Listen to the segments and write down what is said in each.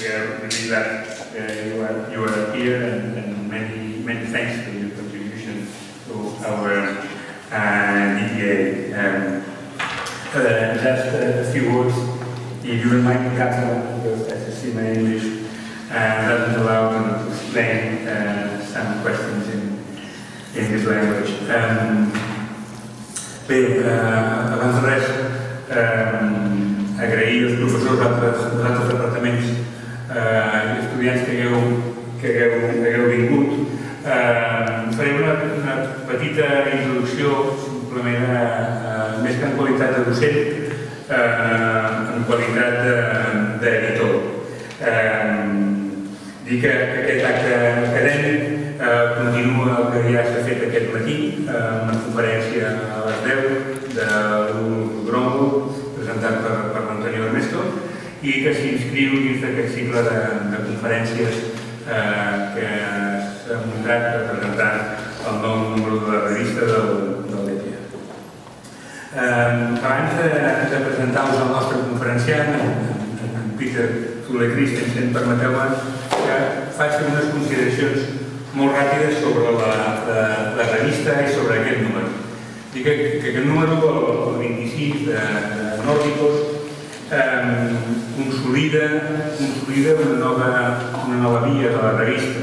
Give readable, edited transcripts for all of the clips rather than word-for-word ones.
we are really glad you are here, and many thanks for your contribution to our DPA. Just a few words, if you remind me, Catalan, because as you see my English doesn't allow me to explain some questions in this language. Bé, abans de res, agrair als professors dels altres departaments i estudiants que hagueu vingut. Faré una petita introducció, simplement més que en qualitat de docent, en qualitat d'editor. Dir que aquest acte acadèmic continua el que ja s'ha fet aquest matí, una conferència a les 10 de l'U presentat per l'Antonio Ernesto, i que s'inscriu dins d'aquest cicle de conferències que s'ha muntat representant el nou número de la revista del ETSAB. Abans de presentar-vos el nostre conferenciant, en Peter Thule, permeteu-me que faci unes consideracions molt ràpides sobre la revista i sobre aquest número. Dic que aquest número, el 26 de Nòrdicos, consolida una nova via de la revista.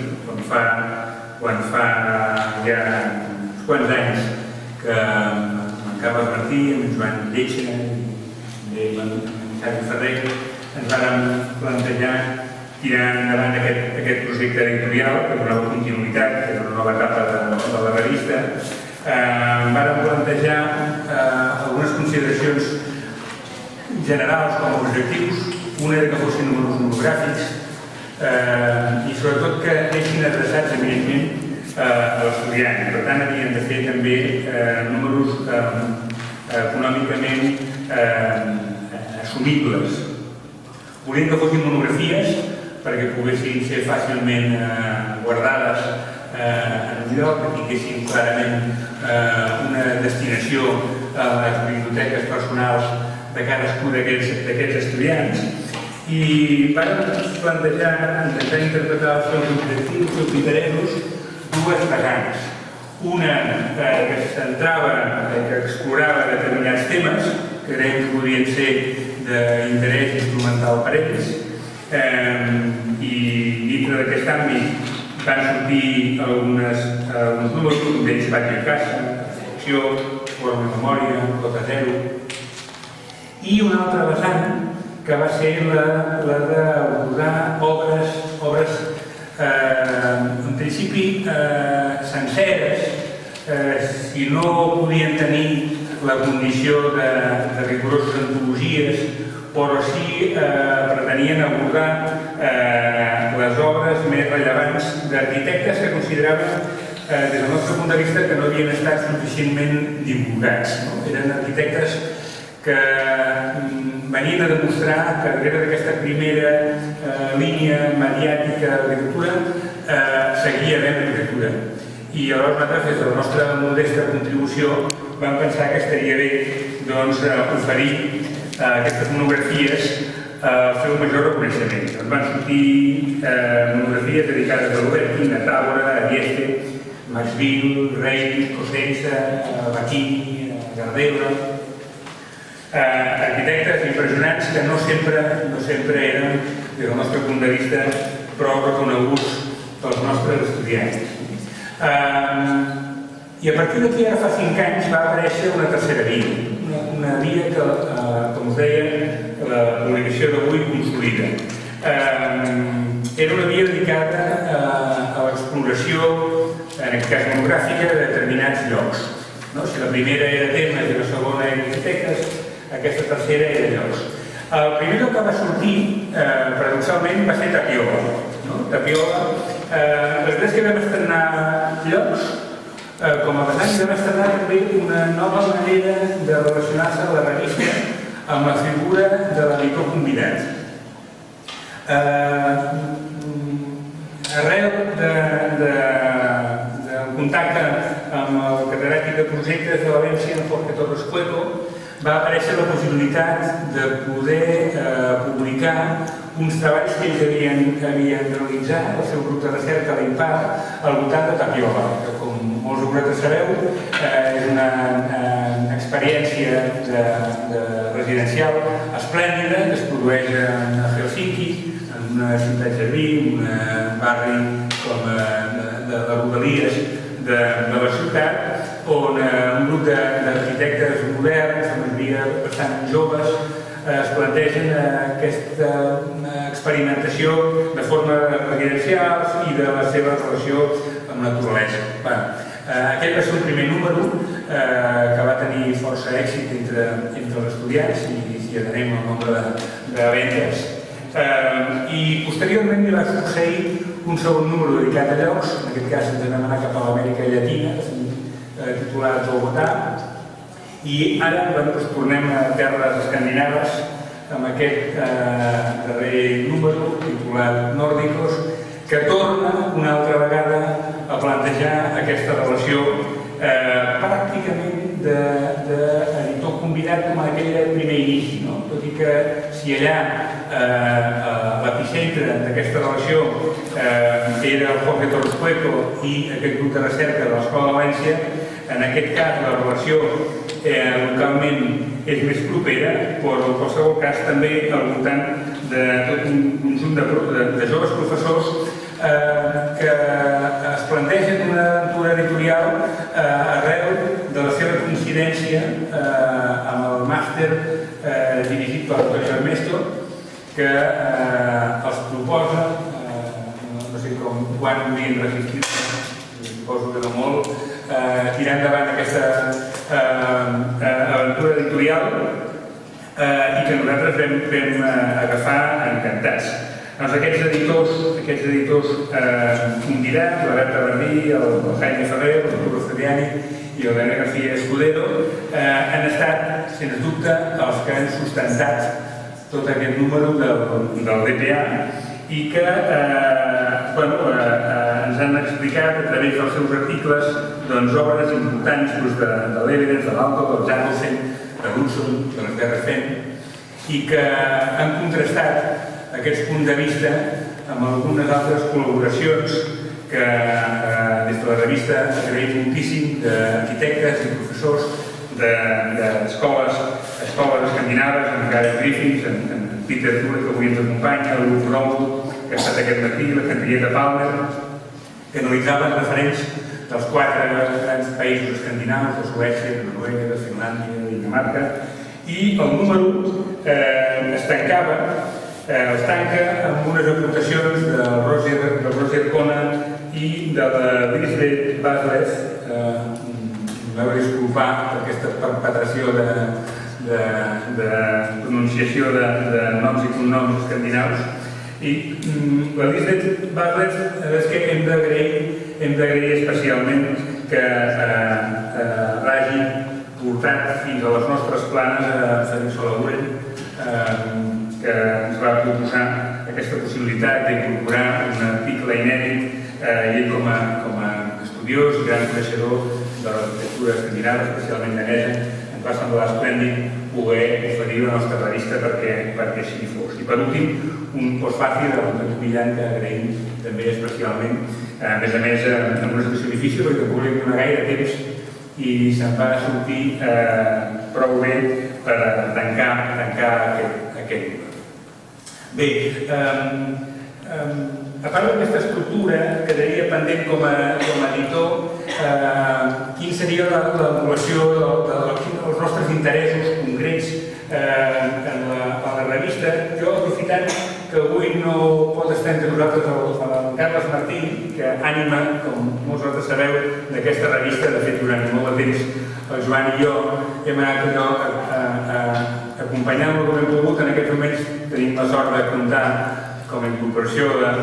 Quan fa ja uns quants anys que en Carles Martí, en Joan Lletja i en Xavi Ferrer ens vàrem plantejar tirar endavant aquest projecte editorial, que donava continuïtat, que era una nova etapa de la revista. Vàrem plantejar algunes consideracions generals com a objectius. Una era que fossin números monogràfics i sobretot que anessin adreçats evidentment a l'estudiant. Per tant, havien de fer també números econòmicament assumibles. Volíem que fossin monografies perquè poguessin ser fàcilment guardades en un lloc, que tinguessin clarament una destinació a les biblioteques personals de cadascun d'aquests estudiants, i vam plantejar, intentar interpretar els seus objectius, els seus interessos, dues vessants. Una que es centrava, que explorava determinats temes que creiem que podrien ser d'interès instrumental per ells, i dintre d'aquest àmbit van sortir alguns números, un d'ells va dir casa, secció, forma de memòria, cota zero, i una altra vessant que va ser la d'abordar obres en principi senceres, si no podien tenir la condició de rigoroses antologies, però sí pretenien abordar les obres més rellevants d'arquitectes que consideraven, des del nostre punt de vista, que no havien estat suficientment divulgats. Eren arquitectes que venien a demostrar que darrere d'aquesta primera línia mediàtica de l'arquitectura seguia havent arquitectura. I aleshores nosaltres, des de la nostra modesta contribució, vam pensar que estaria bé oferir aquestes monografies al seu major reconeixement. Van sortir monografies dedicades a l'Obertin, a Tàbora, a Vieste, Maxville, Rei, Cosenza, Baquini, Gardela, arquitectes impressionants que no sempre eren, des del nostre punt de vista, prou reconeguts pels nostres estudiants. I a partir d'aquí, ara fa 5 anys, va aparèixer una tercera via. Una via que, com us deia, la publicació d'avui consolida. Era una via dedicada a l'exploració, en aquest cas monogràfica, de determinats llocs. Si la primera era temes i la segona era arquitectes, aquesta tercera era llocs. El primer lloc que va sortir, paradoxalment, va ser Tapiola. Tapiola, la veritat és que vam estrenar llocs, com a vessant, vam estrenar també una nova manera de relacionar-se a la revista amb la figura de l'editor convidat. Arrel del contacte amb el catedràtic de projectes de València, en Jorge Torres Cueto, va aparèixer la possibilitat de poder publicar uns treballs que ells havien realitzat, el seu grup de recerca a l'IMPAR, al voltant de Tapiola, que com molts de vosaltres sabeu, és una experiència residencial esplèndida que es produeix a Helsinki, en una ciutat jardí, un barri com de les rodalies de la ciutat, on un grup d'arquitectes moderns, la majoria bastant joves, es plantegen aquesta experimentació de forma residencial i de la seva relació amb la naturalesa. Aquest va ser el primer número que va tenir força èxit entre els estudiants, si atenem el nombre de vendes. I posteriorment hi va succeir un segon número dedicat a llocs, en aquest cas ens vam anar cap a l'Amèrica Llatina, titulat Bogotà, i ara tornem a terres escandinaves amb aquest darrer número titulat Nórdicos, que torna una altra vegada a plantejar aquesta relació pràcticament d'editor convidat com aquell primer inici, tot i que si allà l'epicentre d'aquesta relació era el Jordi Ros i aquest grup de recerca de l'Escola de València, en aquest cas la relació localment és més propera, però en qualsevol cas també al voltant de tot un conjunt de joves professors que es plantegen una aventura editorial arrel de la seva coincidència amb el màster dirigit per Antonio Ernesto, que els proposa, no sé quan volien resistir-se, suposo que no molt, tirar endavant aquesta aventura editorial i que nosaltres vam agafar encantats. Aquests editors convidats, la Berta Bardí, el Jaime Ferrer, el Arturo Frediani i l'Helena García Escudero, han estat, sens dubte, els que han sustentat tot aquest número del DPA i que ens han explicat a través dels seus articles obres importants de l'Evidence, de l'Alto, del Jacobsen, de l'Hudson, de les Terrafent, i que han contrastat aquests punts de vista amb algunes altres col·laboracions que des de la revista agraïm moltíssim d'arquitectes i professors d'escoles escandinaves, amb Gareth Griffiths, amb Peter Thule, que avui ens acompanya, el Luke Rowe, que ha estat aquest matí, la Henrietta Palmer, que analitzaven referents dels 4 grans països escandinaus, de Suècia, de Noruega, de Finlàndia, de Dinamarca, i el número es tanca amb unes aportacions del Roger Conan i de la Lisbeth Baslev, m'heu de disculpar per aquesta perpetració de pronunciació de noms i cognoms escandinaus, i la Lisbeth Baslev és que hem d'agrair especialment que l'hagi portat fins a les nostres planes a Frederic Solaguren, que ens va proposar aquesta possibilitat d'incorporar un article inèdit i ell com a estudiós i gran coneixedor de l'arquitectura escandinava, especialment danesa, ens va semblar esplèndid poder oferir la nostra revista perquè així fos. I per últim, un postfàcil de l'Antonio Millan, que agraïm també especialment, a més, amb una situació difícil perquè no podíem donar gaire temps i se'n va sortir prou bé per tancar aquest llibre. Bé, a part d'aquesta estructura, quedaria pendent com a editor quin seria l'evolució dels nostres interessos concrets en la revista. Jo, aprofitant que avui no pot estar entre nosaltres el Carles Martí, que ànima, com molts vosaltres sabeu, d'aquesta revista. De fet, durant molt de temps el Joan i jo hem anat acompanyant-lo com hem pogut. En aquests moments tenim la sort de comptar com a incorporació en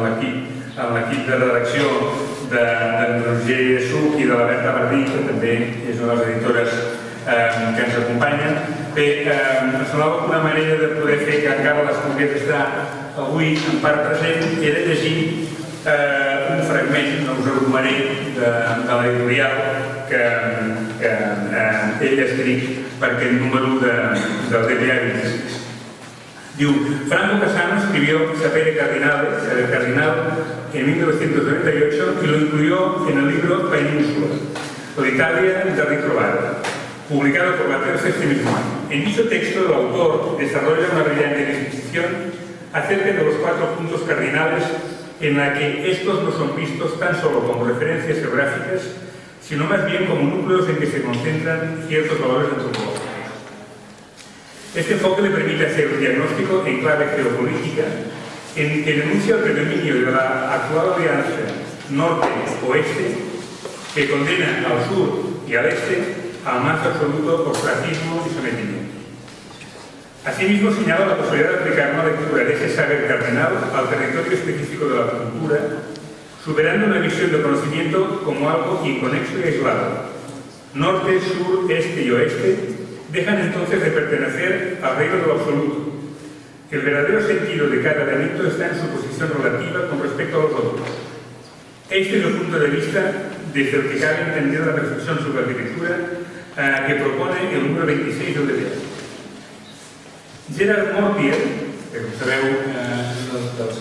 l'equip de redacció d'en Roger Such i de la Berta Bardí, que també és una de les editores que ens acompanyen. Bé, em semblava que una manera de poder fer que encara les pogués estar avui en part present era llegir un fragment, no us agrumaré, de l'editorial que ell ha escrit per aquest número del DPA 26. Diu, Franco Casano escribió Sapere Cardinale, el Cardinal, en 1998 y lo incluyó en el libro Península, o de Italia de Ritrovada, publicado por Mateo este mismo año. En dicho texto, el autor desarrolla una brillante disquisición acerca de los 4 puntos cardinales en la que estos no son vistos tan solo como referencias geográficas, sino más bien como núcleos en que se concentran ciertos valores antropológicos. Este enfoque le permite hacer un diagnóstico en clave geopolítica en que denuncia el predominio de la actual alianza norte-oeste que condena al sur y al este al más absoluto ostracismo y sometimiento. Asimismo, señala la posibilidad de aplicar una lectura de ese saber cardinal al territorio específico de la cultura, superando una visión de conocimiento como algo inconexo y aislado. Norte, sur, este y oeste dejan entonces de pertenecer al reino de lo absoluto. El verdadero sentido de cada elemento está en su posición relativa con respecto a los otros. Este es el punto de vista desde el que cabe entender la reflexión sobre arquitectura que propone el número 26 del ETSAB. Gerard Mortier, que com sabeu un dels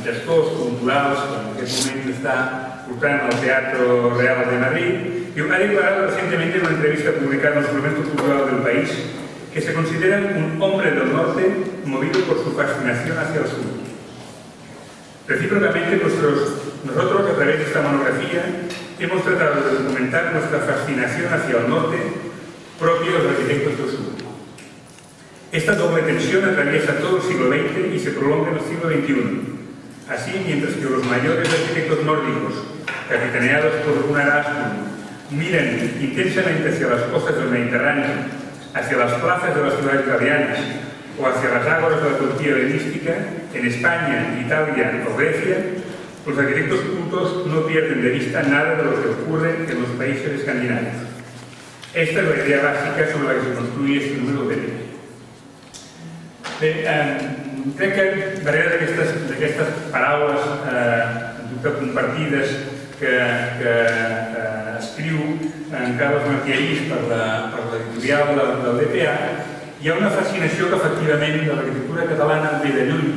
gestors culturals que en aquest moment està portant al Teatro Real de Madrid, ha declarado recientemente en una entrevista publicada en el suplemento cultural del país que se considera un hombre del norte movido por su fascinación hacia el sur. Recíprocamente, nosotros, a través de esta monografía, hemos tratado de documentar nuestra fascinación hacia el norte propio de los arquitectos del sur. Esta doble tensión atraviesa todo el siglo XX y se prolonga en el siglo XXI. Así, mientras que los mayores arquitectos nórdicos, capitaneados por un Erasmus, miran intensamente hacia las costas del Mediterráneo, hacia las plazas de las ciudades italianas o hacia las ágoras de la Turquía helenística, en España, Italia o Grecia, los arquitectos cultos no pierden de vista nada de lo que ocurre en los países escandinavos. Esta es la idea bàsica sobre la que se construye este número de ley. Bé, crec que darrere d'aquestes paraules compartides que escriu en Carles Martiallís per l'editorial del DPA, hi ha una fascinació que efectivament de l'arquitectura catalana ve de lluny.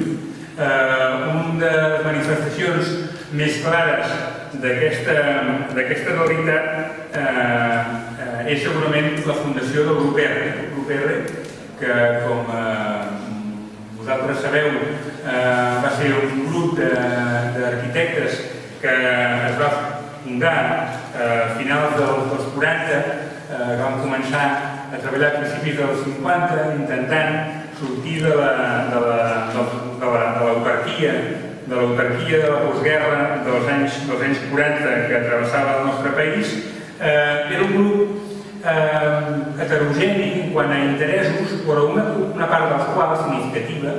Una de les manifestacions més clares d'aquesta realitat és segurament la fundació del grup R. El grup R, que com vosaltres sabeu va ser un grup d'arquitectes que es va fundar a finals dels 40, que vam començar a treballar a principis dels 50 intentant sortir de l'autarquia, de la postguerra dels anys 40 que travessava el nostre país. Era un grup heterogeni quant a interessos, però una part dels quals significativa.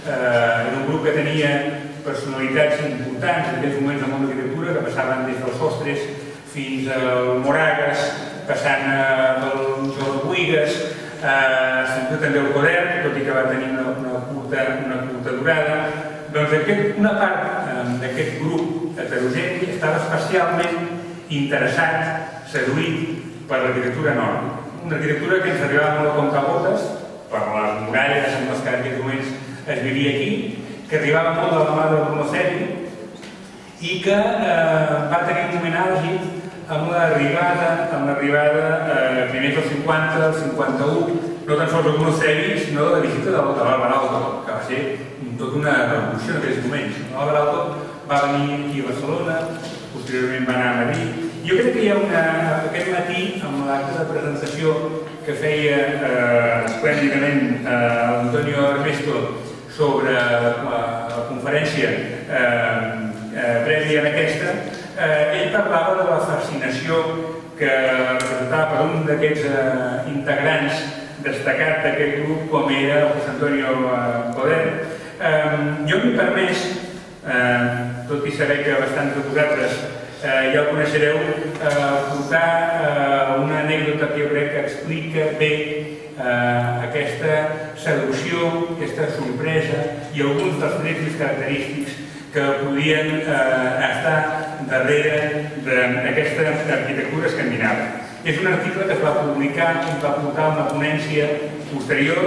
Era un grup que tenia personalitats importants en aquells moments del món de l'arquitectura, que passaven des dels Sostres fins al Moragas, passant pel Jordi Ros, també el Coder, tot i que va tenir una curta durada. Doncs una part d'aquest grup heterogeni estava especialment interessat, seduït per l'arquitectura nòrdica. Una arquitectura que ens arribava molt a comptagotes, per les muralles en les que en aquells moments es vivia aquí, que arribava molt de la mà del Bruno Seri i que va tenir un moment àlgid amb l'arribada primers dels 50, del 51, no tan sols del Bruno Seri, sinó de la visita de l'Alvarado, que va ser tota una revolució en aquells moments. L'Alvarado va venir aquí a Barcelona, posteriorment va anar a Madrid. Jo crec que hi ha aquest matí, amb l'acte de presentació que feia esplèndidament l'Antonio Armesto sobre la conferència prèvia a aquesta, ell parlava de la fascinació que representava per un d'aquests integrants destacat d'aquest grup com era el José Antonio Coder. Jo m'he permès, tot i saber que bastants de vosaltres ja el coneixereu, portar una anècdota que jo crec que explica bé aquesta seducció, aquesta sorpresa i alguns dels trets més característics que podien estar darrere d'aquesta arquitectura escandinava. És un article que es va publicar i va portar una ponència posterior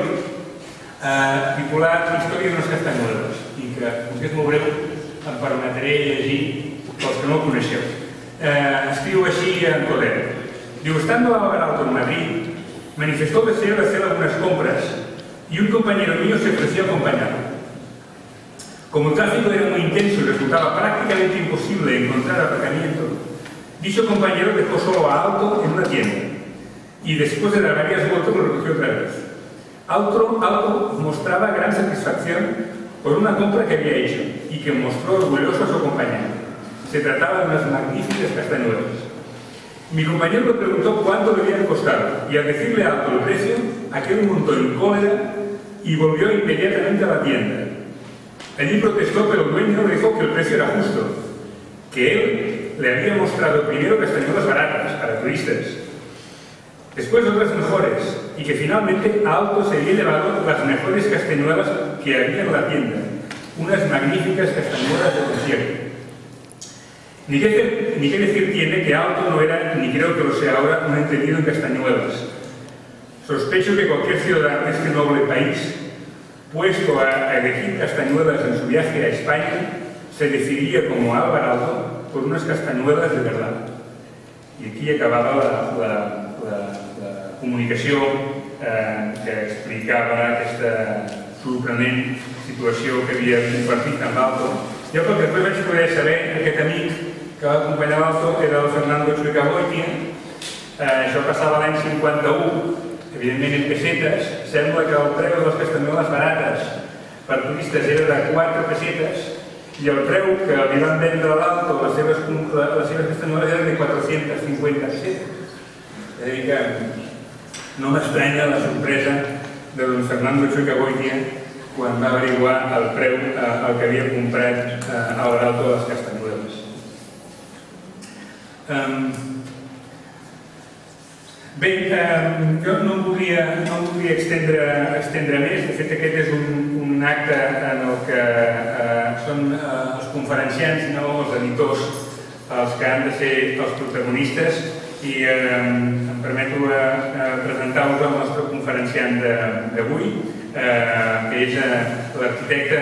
titulat Història d'unes castanyoles, i que, com que és molt breu, em permetré llegir pels que no el coneixeu. Escriu així en Codero. Diu, estando ahora alto en Madrid, manifestó deseo de hacer algunas compras y un compañero mío se ofreció a acompañarlo. Como el tráfico era muy intenso y resultaba prácticamente imposible encontrar aparcamiento, dicho compañero dejó solo a Auto en una tienda y después de dar varias vueltas lo recogió otra vez. Auto mostraba gran satisfacción por una compra que había hecho y que mostró orgulloso a su compañero. Se trataba de unas magníficas castañuelas. Mi compañero le preguntó cuánto le habían costado y al decirle a Auto el precio, aquel montó en cólera y volvió inmediatamente a la tienda. Allí protestó, pero el dueño le dijo que el precio era justo, que él le había mostrado primero castañuelas baratas para turistas, después otras mejores, y que finalmente a Auto se había llevado las mejores castañuelas que había en la tienda, unas magníficas castañuelas de concierto. Ni qué decir tiene que Auto no era, ni creo que lo sea ahora, un entendido en castañuelas. Sospecho que cualquier ciudadano de este noble país, puesto a elegir castañuelas en su viaje a España, se decidiría como Álvaro Auto por unas castañuelas de verdad. I aquí acabava la comunicació que explicava aquesta sorprenent situació que havia compartit amb Auto. Jo, pel que després vaig poder saber, aquest amic que va acompanyar l'Auto era el Fernando Chuecaboitia. Això passava l'any 51, evidentment en pessetes. Sembla que el preu de les castanyoles barates per turistes era de 4 pessetes i el preu que li van vendre a l'Auto les seves castanyoles eren de 450 pessetes. És a dir que no m'estranya la sorpresa de don Fernando Chuecaboitia quan va averiguar el preu al que havia comprat a l'Auto de les castanyoles. Bé, jo no em volia estendre més. De fet, aquest és un acte en el que són els conferenciants, no els editors, els que han de ser els protagonistes, i em permeto presentar-vos el nostre conferenciant d'avui, que és l'arquitecte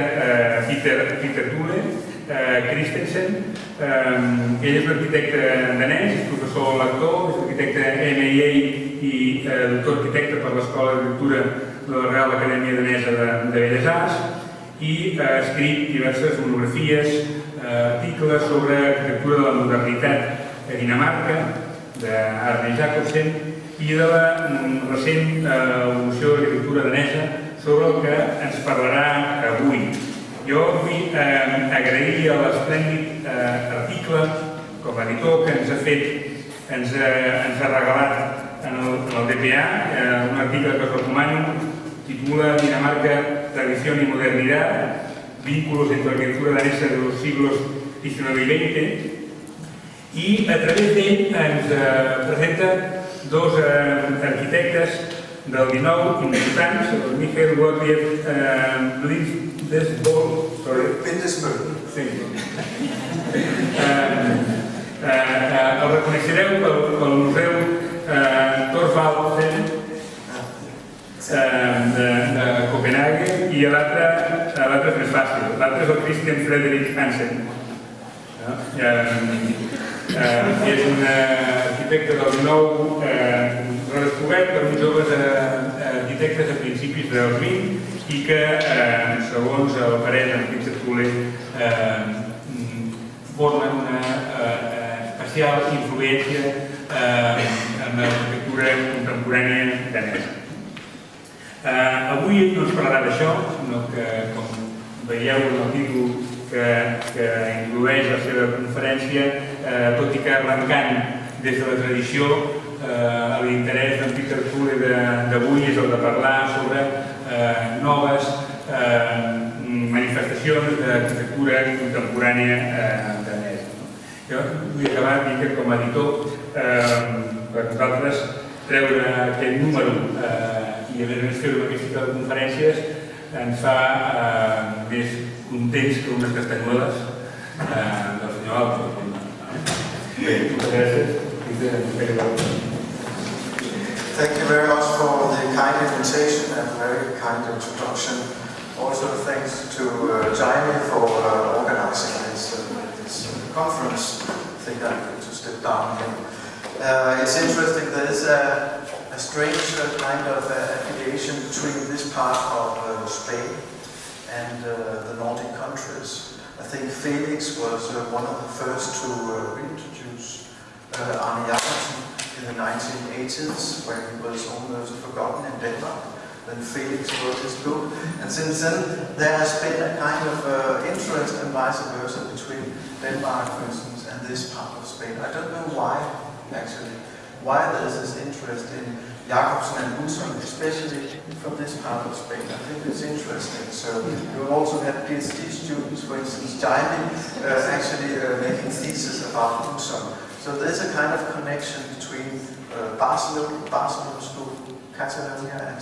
Peter Thule Christensen. Ell és un arquitecte danès, és professor lector, és arquitecte MIA i doctor arquitecte per l'Escola d'Arquitectura de la Real Acadèmia Danesa de Belles Arts, i ha escrit diverses monografies, articles sobre arquitectura de la modernitat a Dinamarca, d'Arne Jacobsen, i de la recent evolució de l'arquitectura danesa, sobre el que ens parlarà avui. Jo vull agrair l'esplèndid article com a editor que ens ha fet, ens ha regalat en el DPA, un article que us recomano, titula Dinamarca, tradición y modernidad, vínculos entre la arquitectura danesa de los siglos XIX y XX, i a través d'ell ens presenta dos arquitectes del XIX importants, el Michael Gottlieb Lindesborg, el reconeixereu pel Museu Thorvaldsen de Copenhagen, i l'altre és més fàcil, l'altre és el Christian Frederik Hansen. És un arquitecte del nou redescobert per uns joves arquitectes a principis del 20 i que, segons el parer de Peter Thule, formen una especial influència en l'arquitectura contemporània danesa. Avui no ens parlarà d'això, sinó que, com veieu en el títol que introdueix la seva conferència, tot i que arrencant des de la tradició, l'interès d'en Peter Thule d'avui és el de parlar sobre noves manifestacions d'arquitectura contemporània danesa. Jo vull acabar dient que com a editor, per nosaltres, treure aquest número i a més fer aquesta de conferències ens fa més contents que unes castanyoles del senyor Alto. Bé, moltes gràcies. Thank you very much for the kind invitation and very kind introduction. Also thanks to Jaime for organizing this conference. I think I'm going to step down here. It's interesting, there is a strange kind of affiliation between this part of Spain and the Nordic countries. I think Felix was one of the first to reintroduce Arne Jacobsen in the 1980s, when he was almost forgotten in Denmark. Then Felix wrote his book, and since then there has been a kind of interest and vice versa between Denmark, for instance, and this part of Spain. I don't know why, actually, why there is this interest in Jacobsen and Utzon, especially from this part of Spain. I think it's interesting. So you also have PhD students, for instance, Jaime, actually making thesis about Utzon. So there's a kind of connection between Barcelona School, Catalonia, and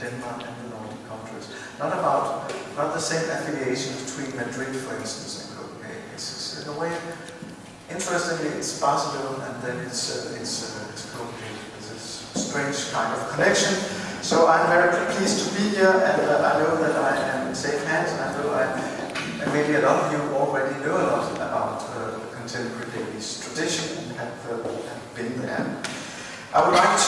Denmark and the Nordic countries. Not the same affiliation between Madrid, for instance, and Copenhagen. It's in a way, interestingly, it's Barcelona, and then it's Copenhagen. This is a strange kind of connection. So I'm very pleased to be here, and I know that I am in safe hands. I know and maybe a lot of you already know a lot about contemporary Danish tradition and have been there. I would like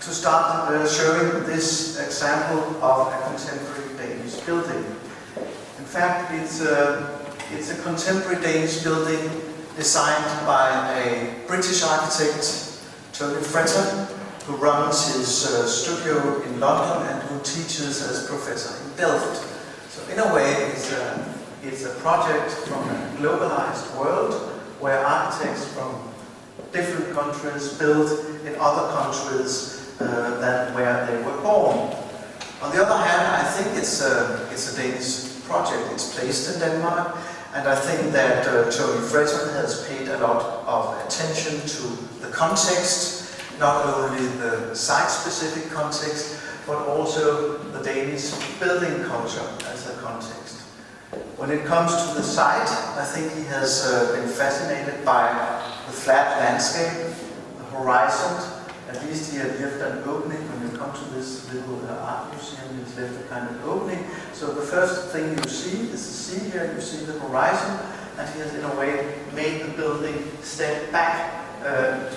to start showing this example of a contemporary Danish building. In fact, it's a contemporary Danish building designed by a British architect, Jordi Ros, who runs his studio in London and who teaches as professor in Delft. So in a way, it's a project from a globalized world where architects from different countries build in other countries than where they were born. On the other hand, I think it's a Danish project. It's placed in Denmark, and I think that Jordi Ros has paid a lot of attention to the context, not only the site-specific context, but also the Danish building culture as a context. When it comes to the site, I think he has been fascinated by the flat landscape, the horizon. At least he had left an opening. When you come to this little art museum, he's left a kind of opening. So the first thing you see is the sea here, you see the horizon, and he has in a way made the building step back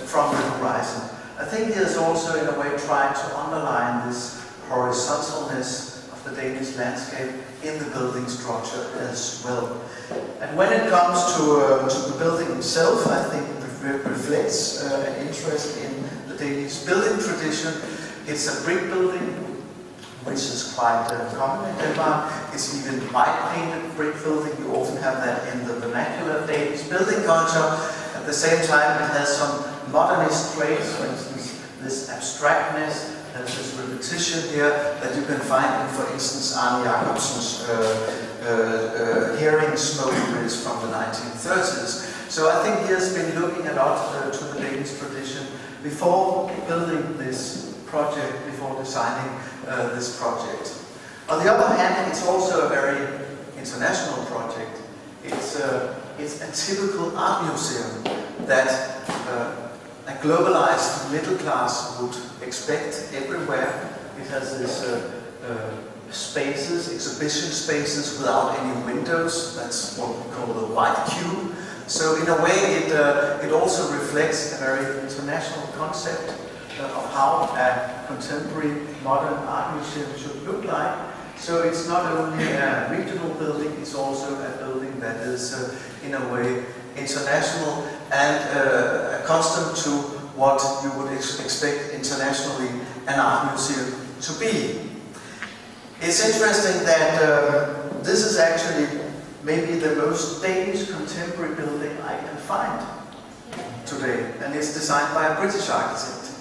from the horizon. I think he has also in a way tried to underline this horizontalness of the Danish landscape in the building structure as well. And when it comes to the building itself, I think it reflects an interest in the Danish building tradition. It's a brick building, which is quite common in Denmark. It's even white-painted brick building. You often have that in the vernacular Danish building culture. At the same time, it has some modernist traits, for instance, this abstractness. There's this repetition here that you can find in, for instance, Arne Jacobsen's hearing smoke bridge from the 1930s. So I think he has been looking a lot to the Danish tradition before building this project, before designing this project. On the other hand, it's also a very international project. It's a typical art museum that a globalized middle class would expect everywhere. It has this spaces, exhibition spaces without any windows. That's what we call the white cube. So in a way, it also reflects a very international concept of how a contemporary modern art museum should look like. So it's not only a regional building, it's also a building that is in a way international and accustomed to what you would expect internationally an art museum to be. It's interesting that this is actually maybe the most Danish contemporary building I can find today, and it's designed by a British architect.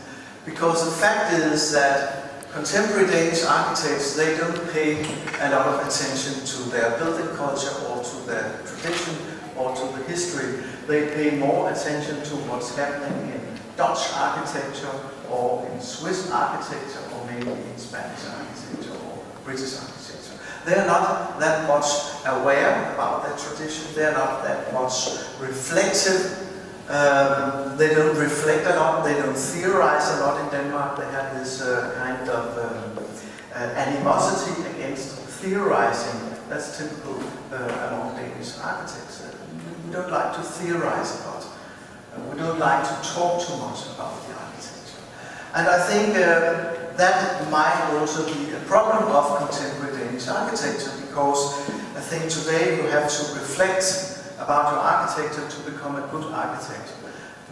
Because the fact is that contemporary Danish architects, they don't pay a lot of attention to their building culture or to their tradition or to the history. They pay more attention to what's happening in Dutch architecture or in Swiss architecture or maybe in Spanish architecture or British architecture. They're not that much aware about their tradition. They're not that much reflective They don't reflect a lot, they don't theorize a lot in Denmark. They have this kind of animosity against theorizing. That's typical among Danish architects. We don't like to theorize a lot. We don't like to talk too much about the architecture. And I think that might also be a problem of contemporary Danish architecture, because I think today you have to reflect about your architecture to become a good architect.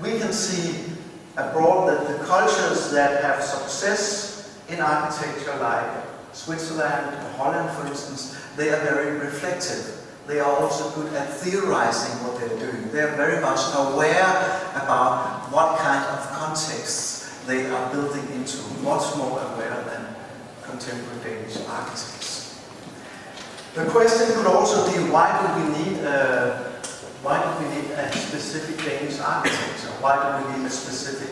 We can see abroad that the cultures that have success in architecture, like Switzerland or Holland, for instance, they are very reflective. They are also good at theorizing what they're doing. They are very much aware about what kind of contexts they are building into, much more aware than contemporary Danish architects. The question could also be, why do we need a specific Danish architecture? Why do we need a specific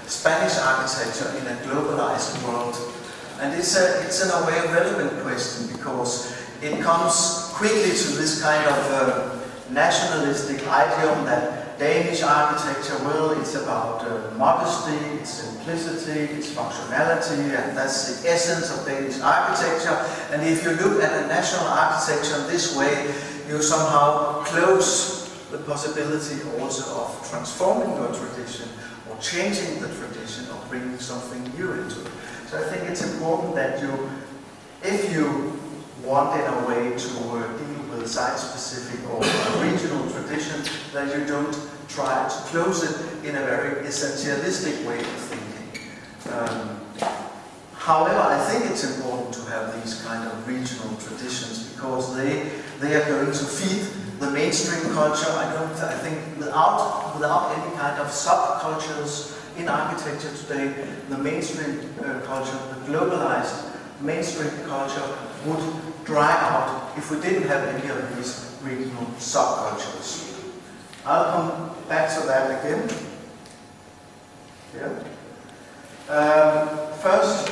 Spanish architecture in a globalized world? And it's in a way a relevant question, because it comes quickly to this kind of nationalistic idiom that Danish architecture, well, it's about modesty, it's simplicity, it's functionality, and that's the essence of Danish architecture. And if you look at a national architecture this way, you somehow close the possibility also of transforming your tradition, or changing the tradition, or bringing something new into it. So I think it's important that you, if you want in a way to deal with site-specific or regional tradition, that you don't try to close it in a very essentialistic way of thinking. However, I think it's important to have these kind of regional traditions, because they are going to feed the mainstream culture. I think without any kind of subcultures in architecture today, the mainstream culture, the globalized mainstream culture, would dry out if we didn't have any of these regional subcultures. I'll come back to that again. Yeah. First,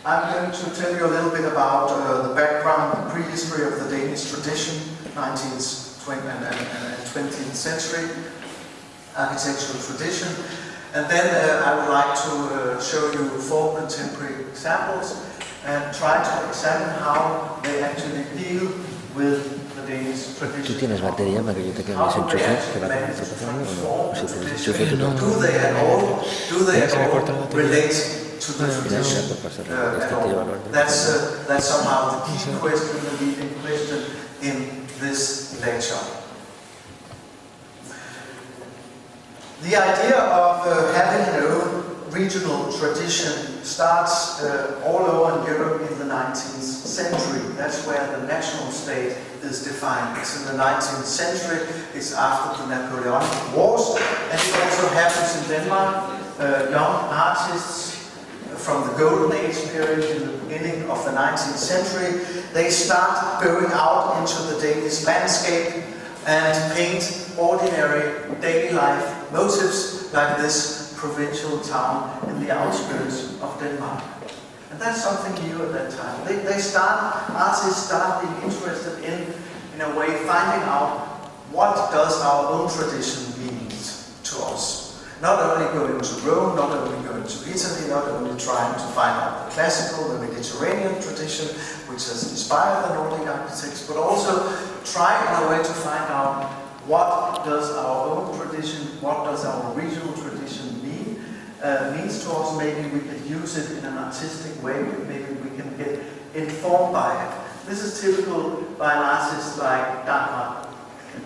I'm going to tell you a little bit about the background, the prehistory of the Danish tradition, 19th and 20th century architectural tradition. And then I would like to show you 4 contemporary examples and try to examine how they actually deal with the Danish tradition. ¿Tú tienes batería para que yo te quede ese enchufe que va con el teléfono o no? Si te enchufe tú no. Do they at all relate to the tradition? That's somehow the key question, the leading question in this lecture. The idea of having an own regional tradition starts all over Europe in the 19th century. That's where the national state is defined. It's in the 19th century, it's after the Napoleonic Wars, and it also happens in Denmark. Young artists from the Golden Age period in the beginning of the 19th century, they start going out into the Danish landscape and paint ordinary daily life motifs like this provincial town in the outskirts of Denmark. And that's something new at that time. Artists start being interested in a way, finding out what does our own tradition mean to us. Not only going to Rome, not only going to Italy, not only trying to find out the classical, the Mediterranean tradition, which has inspired the Nordic architects, but also trying in a way to find out what does our own tradition, what does our regional tradition means to us. Maybe we could use it in an artistic way, maybe we can get informed by it. This is typical by an artist like Dagmar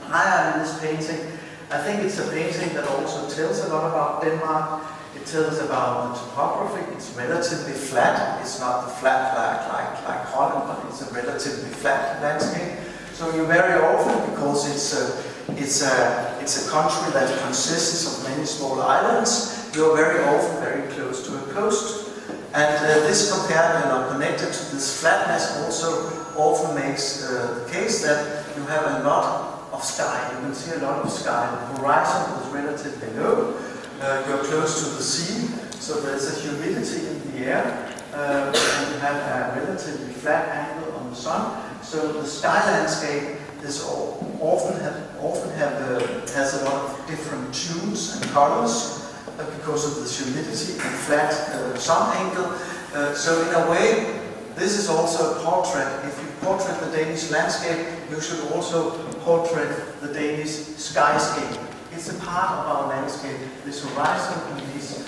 Dreyer in this painting. I think it's a painting that also tells a lot about Denmark. It tells about the topography. It's relatively flat. It's not the flat like Holland, but it's a relatively flat landscape. So you very often, because it's a country that consists of many small islands, you're very often very close to a coast. And this compared or connected to this flatness also often makes the case that you have a lot of sky. You can see a lot of sky. The horizon is relatively low. You're close to the sea, so there's a humidity in the air. And you have a relatively flat angle on the sun. So the sky landscape This has a lot of different tunes and colors because of the humidity and flat sun angle. So in a way, this is also a portrait. If you portrait the Danish landscape, you should also portrait the Danish skyscape. It's a part of our landscape, this horizon and this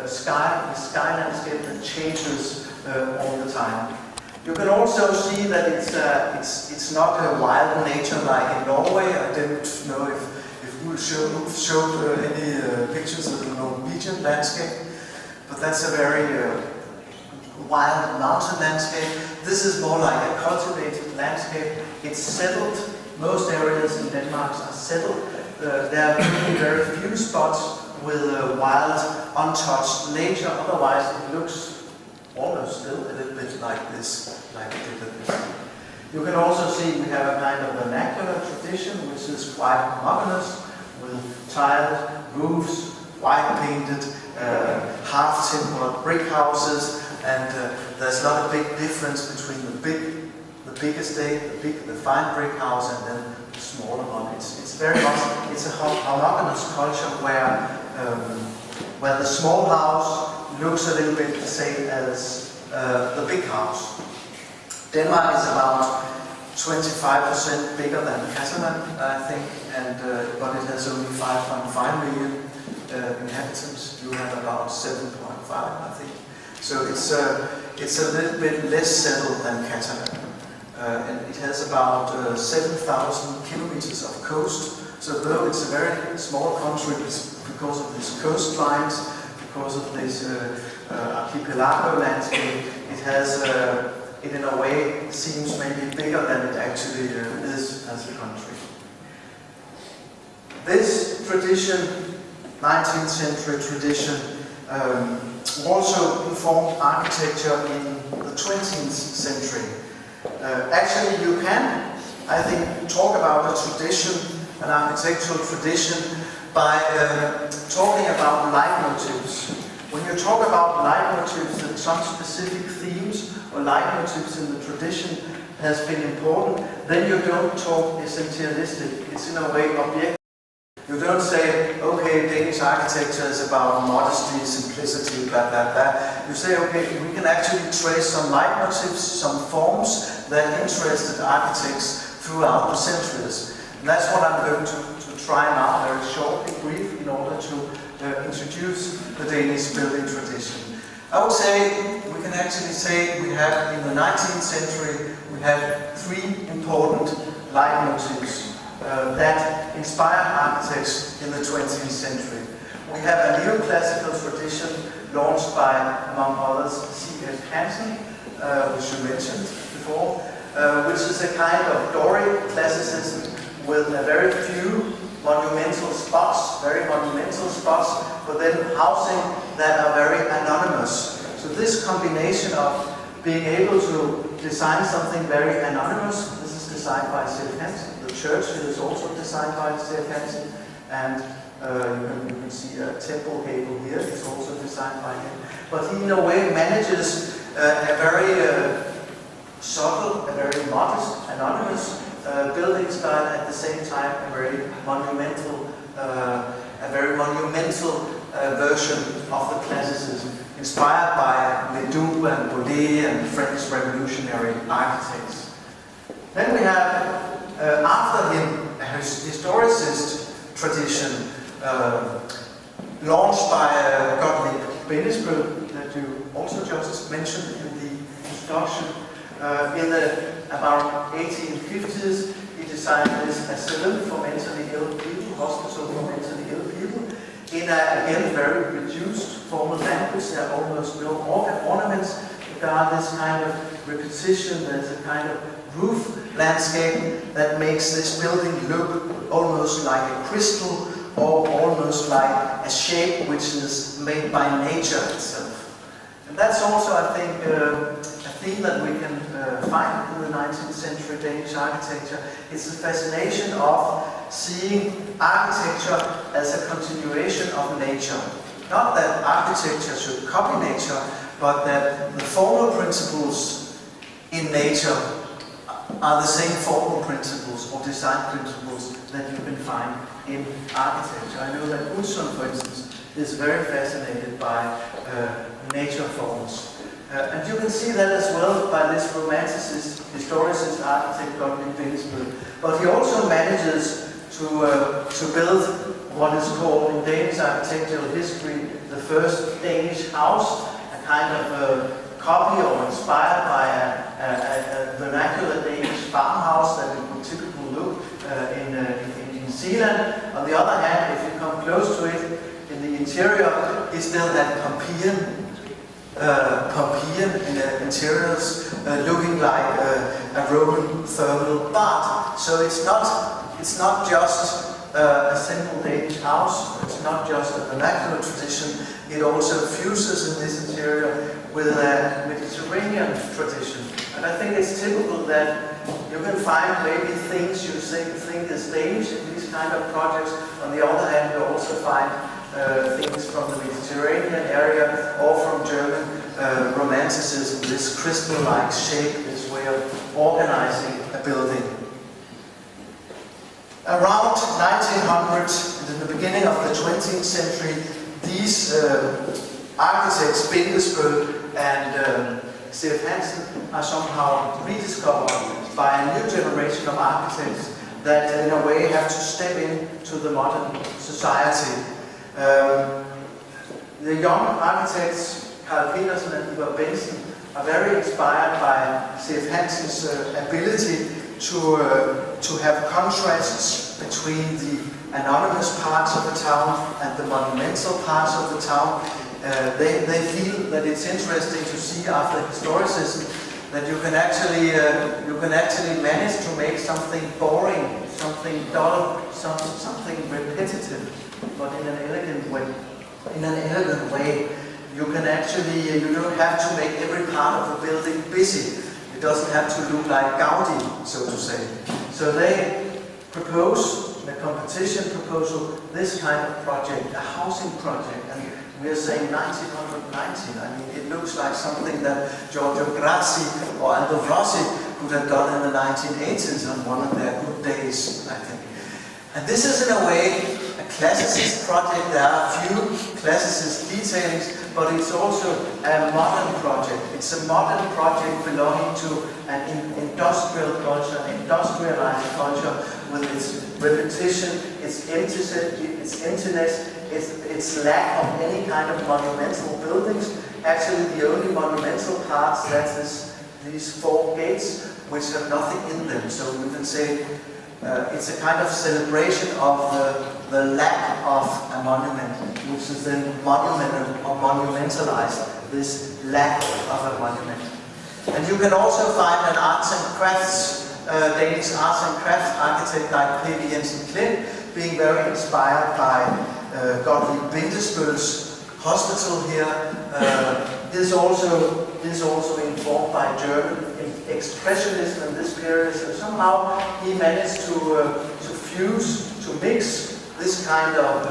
sky landscape that changes all the time. You can also see that it's not a wild nature like in Norway. I don't know if Ulf showed any pictures of the Norwegian landscape, but that's a very wild mountain landscape. This is more like a cultivated landscape. It's settled. Most areas in Denmark are settled. There are very few spots with wild, untouched nature. Otherwise, it looks almost still a little bit like this, like it did at this. You can also see we have a kind of vernacular tradition, which is quite homogeneous, with tiled roofs, white painted, half-timbered brick houses, and there's not a big difference between the big estate, the fine brick house, and then the smaller one. It's very much a homogeneous culture where the small house looks a little bit the same as the big house. Denmark is about 25% bigger than Catalan, I think, but it has only 5.5 million inhabitants. You have about 7.5, I think. So it's a little bit less settled than Catalan. And it has about 7,000 kilometers of coast. So though it's a very small country because of these coastlines, because of this archipelago landscape, it has, in a way, seems maybe bigger than it actually is as a country. This tradition, 19th century tradition, also informed architecture in the 20th century. Actually, you can, I think, talk about a tradition, an architectural tradition, by talking about leitmotifs. When you talk about leitmotifs and some specific themes or leitmotifs in the tradition has been important, then you don't talk essentialistic. It's in a way objective. You don't say, okay, Danish architecture is about modesty, simplicity, blah, blah, blah. You say, okay, we can actually trace some leitmotifs, some forms that interested architects throughout the centuries. And that's what I'm going to try now, very shortly, brief, in order to introduce the Danish building tradition. I would say, we can actually say we have, in the 19th century, we have three important leitmotifs that inspired architects in the 20th century. We have a neoclassical tradition launched by, among others, C.F. Hansen, which you mentioned before, which is a kind of Doric classicism with a very few monumental spots, but then housing that are very anonymous. So this combination of being able to design something very anonymous, this is designed by C.F. Hansen. The church is also designed by C.F. Hansen, and you can see a temple gable here, it's also designed by him. But he in a way manages a very subtle, a very modest, anonymous building style, at the same time a very monumental version of the classicism, inspired by Ledoux and Baudet and French revolutionary architects. Then we have, after him, a historicist tradition launched by Gottlieb Bennesbø, that you also just mentioned in the introduction. In the about 1850s, he designed this asylum for mentally ill people, hospital for mentally ill people, in a, again, very reduced formal language. There are almost no ornaments. There are this kind of repetition, there's a kind of roof landscape that makes this building look almost like a crystal, or almost like a shape which is made by nature itself. And that's also, I think, a theme that we can find in the 19th century Danish architecture. It's the fascination of seeing architecture as a continuation of nature. Not that architecture should copy nature, but that the formal principles in nature are the same formal principles or design principles that you can find in architecture. I know that Utzon, for instance, is very fascinated by nature forms. And you can see that as well by this romanticist, historicist architect Godwin Bindesbøll. But he also manages to build what is called in Danish architectural history the first Danish house, a kind of copy or inspired by a vernacular Danish farmhouse that it would typically look in New Zealand. On the other hand, if you come close to it, in the interior, it's still that Pompeian interiors looking like a Roman thermal bath. So it's not just a simple Danish house, it's not just a vernacular tradition, it also fuses in this interior with a Mediterranean tradition. And I think it's typical that you can find maybe things you think is Danish in these kind of projects. On the other hand, you also find things from the Mediterranean area or from German romanticism, this crystal-like shape, this way of organizing a building. Around 1900 and in the beginning of the 20th century, these architects, Bindesbøll and C.F. Hansen, are somehow rediscovered by a new generation of architects that in a way have to step into the modern society. The young architects, Carl Petersen and Ivar Benson, are very inspired by C.F. Hansen's ability to have contrasts between the anonymous parts of the town and the monumental parts of the town. They feel that it's interesting to see after historicism that you can actually manage to make something boring, something dull, something repetitive, but in an elegant way. You can actually, you don't have to make every part of a building busy. It doesn't have to look like Gaudi, so to say. So they propose, in a competition proposal, this kind of project, a housing project. And we are saying 1919. I mean, it looks like something that Giorgio Grassi or Aldo Rossi could have done in the 1980s on one of their good days, I think. And this is in a way a classicist project. There are a few classicist detailings, but it's also a modern project. It's a modern project belonging to an industrial culture, an industrialized culture with its repetition, its emptiness, its lack of any kind of monumental buildings. Actually, the only monumental parts, that is these four gates, which have nothing in them. So we can say it's a kind of celebration of the lack of a monument, which is then monumentalized, this lack of a monument. And you can also find an arts and crafts, Danish arts and crafts architect like P.V. Jensen Klint being very inspired by Godwin Bindesbøll's hospital here. This also informed by German expressionism in this period. So somehow he managed to fuse, to mix this kind of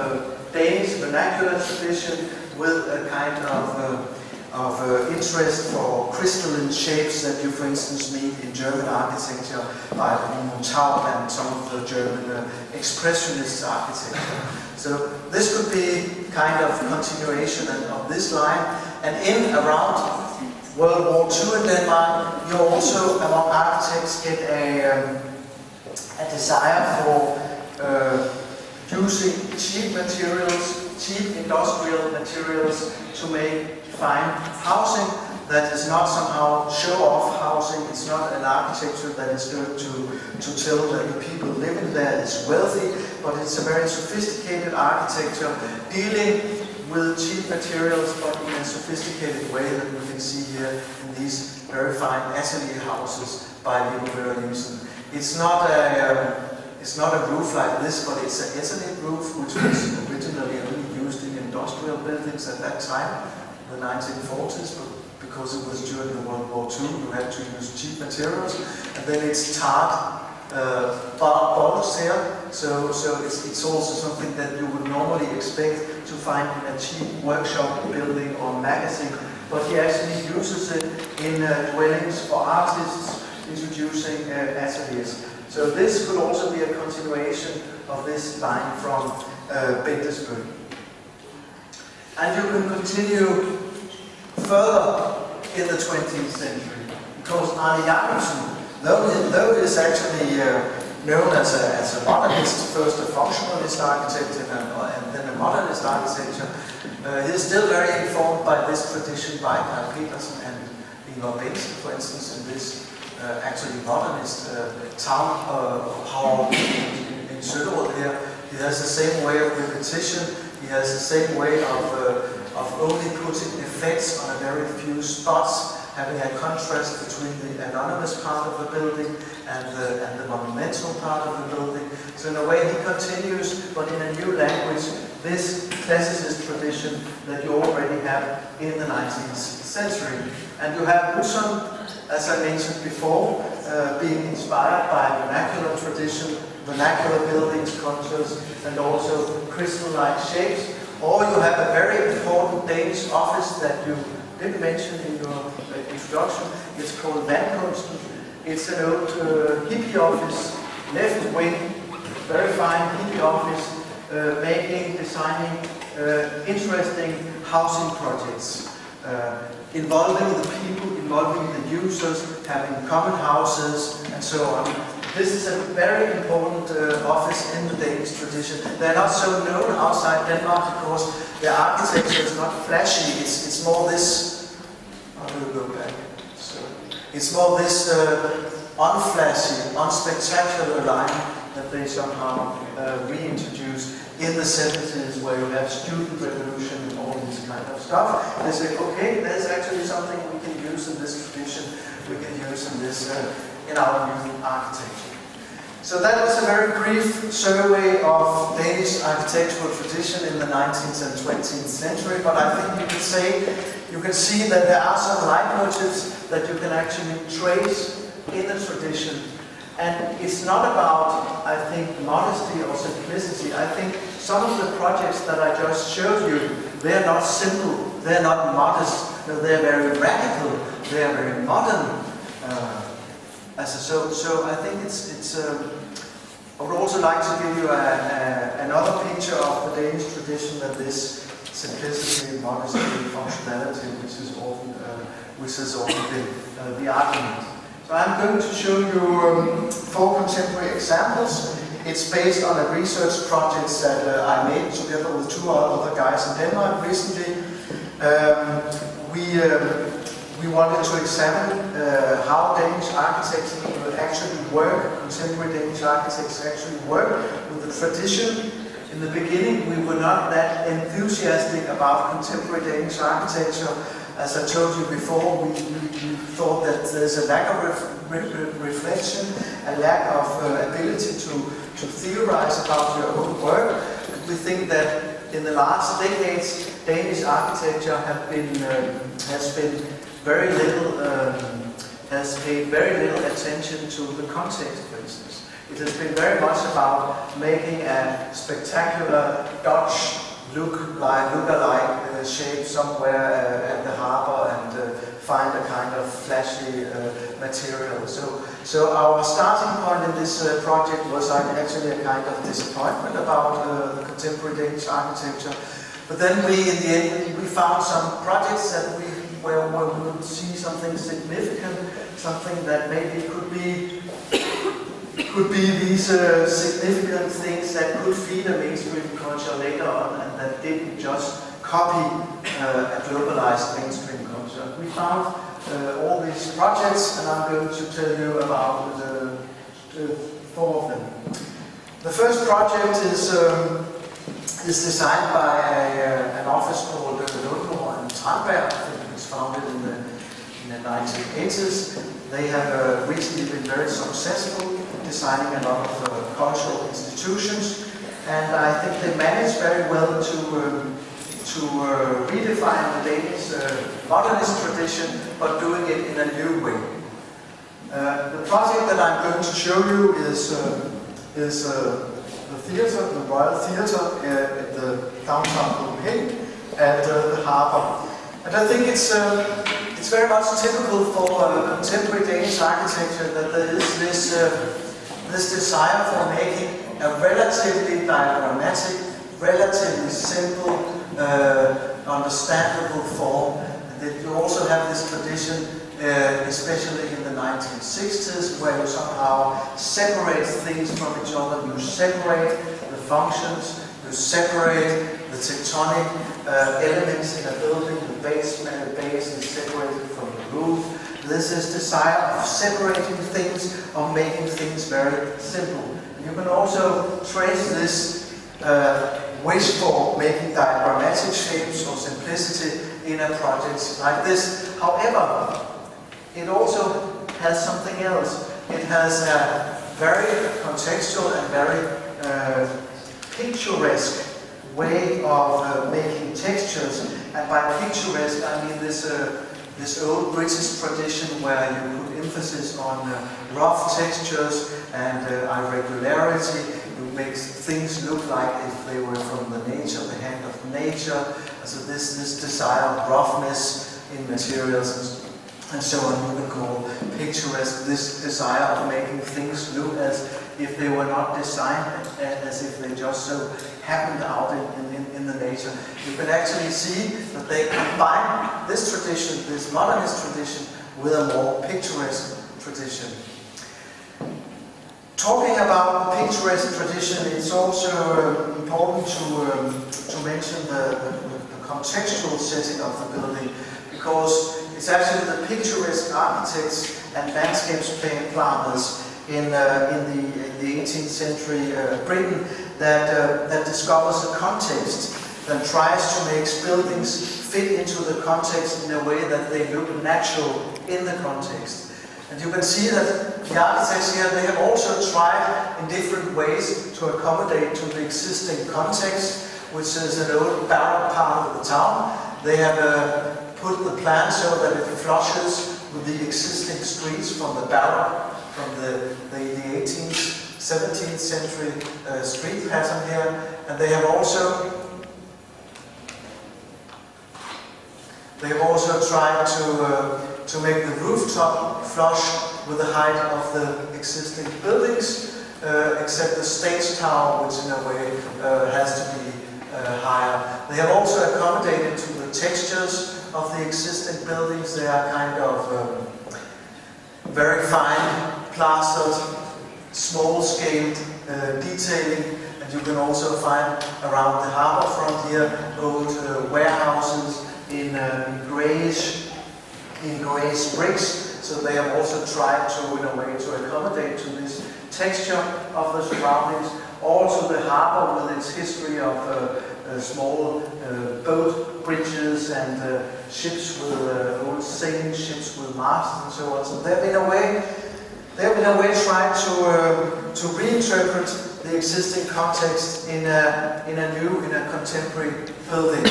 Danish vernacular tradition with a kind of interest for crystalline shapes that you, for instance, meet in German architecture by Montauk and some of the German expressionist architecture. So this could be kind of continuation of this line. And in around World War II in Denmark, you also, among architects, get a desire for using cheap materials, cheap industrial materials to make fine housing that is not somehow show-off housing. It's not an architecture that is going to tell that the people living there is wealthy, but it's a very sophisticated architecture dealing with cheap materials, but in a sophisticated way that we can see here in these very fine atelier houses by Leopold Nielsen. It's not a roof like this, but it's an Italy roof, which was originally only used in industrial buildings at that time, the 1940s, but because it was during the World War II, you had to use cheap materials, and then it's tarred bottles here, so it's also something that you would normally expect to find in a cheap workshop building or magazine, but he actually uses it in dwellings for artists, introducing ateliers. So this could also be a continuation of this line from Petersburg. And you can continue further in the 20th century, because Arne Jacobsen, though he is actually known as a modernist, first a functionalist architect and then a modernist architecture, he is still very informed by this tradition by Carl Petersen and Ingvar Benson, for instance, in this actually modernist town hall in Söderort here. He has the same way of repetition, he has the same way of only putting effects on a very few spots, having a contrast between the anonymous part of the building and the monumental part of the building. So in a way he continues, but in a new language, this classicist tradition that you already have in the 19th century. And you have Husson, as I mentioned before, being inspired by vernacular tradition, vernacular buildings, contours, and also crystal-like shapes. Or you have a very important Danish office that you didn't mention in your introduction. It's called Vandkunsten. It's an old hippie office, left wing, very fine hippie office, designing interesting housing projects, involving the people, involving the users, having common houses, and so on. This is a very important office in the Danish tradition. They're not so known outside Denmark because their architecture is not flashy. It's more this. How do we go back? So it's more this unflashy, unspectacular line that they somehow reintroduced in the 70s, where you have student revolution and all this kind of stuff. They say, okay, there's actually something we can use in this tradition. We can use in this. In our new architecture. So that was a very brief survey of Danish architectural tradition in the 19th and 20th century, but I think you can see that there are some leitmotifs that you can actually trace in the tradition. And it's not about, I think, modesty or simplicity. I think some of the projects that I just showed you, they're not simple, they're not modest, no, they're very radical, they're very modern. So I think I would also like to give you another picture of the Danish tradition, that this simplicity, modesty, functionality, which has often been the argument. So I'm going to show you 4 contemporary examples. It's based on a research project that I made together with 2 other guys in Denmark recently. We wanted to examine how Danish architects actually work, contemporary Danish architects actually work with the tradition. In the beginning, we were not that enthusiastic about contemporary Danish architecture. As I told you before, we thought that there's a lack of reflection, a lack of ability to theorize about your own work. And we think that in the last decades, Danish architecture has paid very little attention to the context, for instance. It has been very much about making a spectacular Dutch look-alike shape somewhere at the harbor and find a kind of flashy material. So our starting point in this project was actually a kind of disappointment about the contemporary Danish architecture. But then in the end, we found some projects that where we would see something significant, something that maybe could be these significant things that could feed a mainstream culture later on, and that didn't just copy a globalized mainstream culture. We found all these projects, and I'm going to tell you about the 4 of them. The first project is designed by an office called Lundgaard and Tranberg. It was founded in the 1980s. They have recently been very successful, designing a lot of cultural institutions, and I think they managed very well to redefine the Danish modernist tradition, but doing it in a new way. The project that I'm going to show you is the theatre, the Royal Theatre at the downtown Copenhagen, at the harbour. And I think it's it's very much typical for contemporary Danish architecture that there is this desire for making a relatively diagrammatic, relatively simple, understandable form. And that you also have this tradition, especially in the 1960s, where you somehow separate things from each other. You separate the functions, you separate the tectonic elements in a building. The base is separated from the roof. This is desire of separating things, of making things very simple. You can also trace this wish for making diagrammatic shapes or simplicity in a project like this. However, it also has something else. It has a very contextual and very picturesque way of making textures. And by picturesque, I mean this old British tradition where you put emphasis on rough textures and irregularity. You make things look like if they were from the nature, the hand of nature. So this desire of roughness in materials and so on, you can call picturesque this desire of making things look as if they were not designed, as if they just so happened out in the nature. You can actually see that they combine this tradition, this modernist tradition, with a more picturesque tradition. Talking about the picturesque tradition, it's also important to mention the contextual setting of the building, because it's actually the picturesque architects and landscape planners in the 18th century Britain that discovers a context, that tries to make buildings fit into the context in a way that they look natural in the context. And you can see that the architects here, they have also tried in different ways to accommodate to the existing context, which is an old barrack part of the town. They have put the plan so that it flushes with the existing streets from the barrack, from the 18th, 17th century street pattern here. And they have also tried to make the rooftop flush with the height of the existing buildings, except the stage tower, which in a way has to be higher. They have also accommodated to the textures of the existing buildings. They are kind of very fine, plastered, small-scaled detailing, and you can also find around the harbour front here old warehouses in greyish bricks. So they have also tried to, in a way, to accommodate to this texture of the surroundings. Also the harbour with its history of small boat bridges and ships with old sailing ships with masts and so on. So they've in a way tried to reinterpret the existing context in a contemporary building.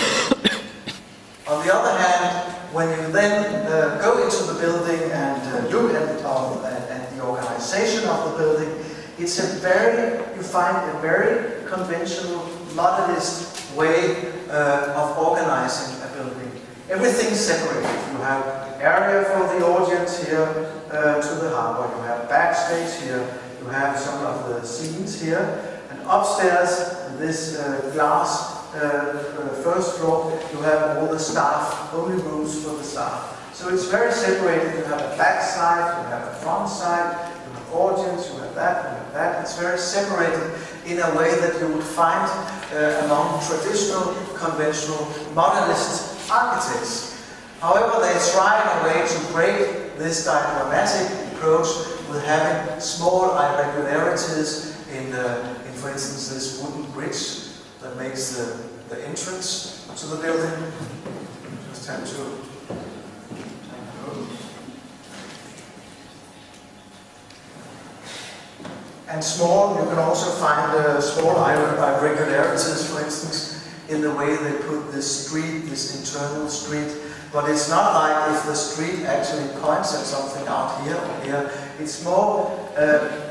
On the other hand, when you then go into the building and look at the organization of the building, you find a very conventional, modernist way of organizing a building. Everything's separated. You have area for the audience here to the harbor. You have backstage here. You have some of the scenes here. And upstairs, this glass first floor, you have all the staff, only rooms for the staff. So it's very separated. You have a back side, you have a front side, you have audience, you have that, you have that. It's very separated in a way that you would find among traditional, conventional, modernist architects. However, they try in a way to break this diagrammatic approach with having small irregularities in for instance, this wooden bridge that makes the entrance to the building. Just have to. And small, you can also find small irregularities, for instance, in the way they put this street, this internal street. But it's not like if the street actually points at something out here or here. It's more,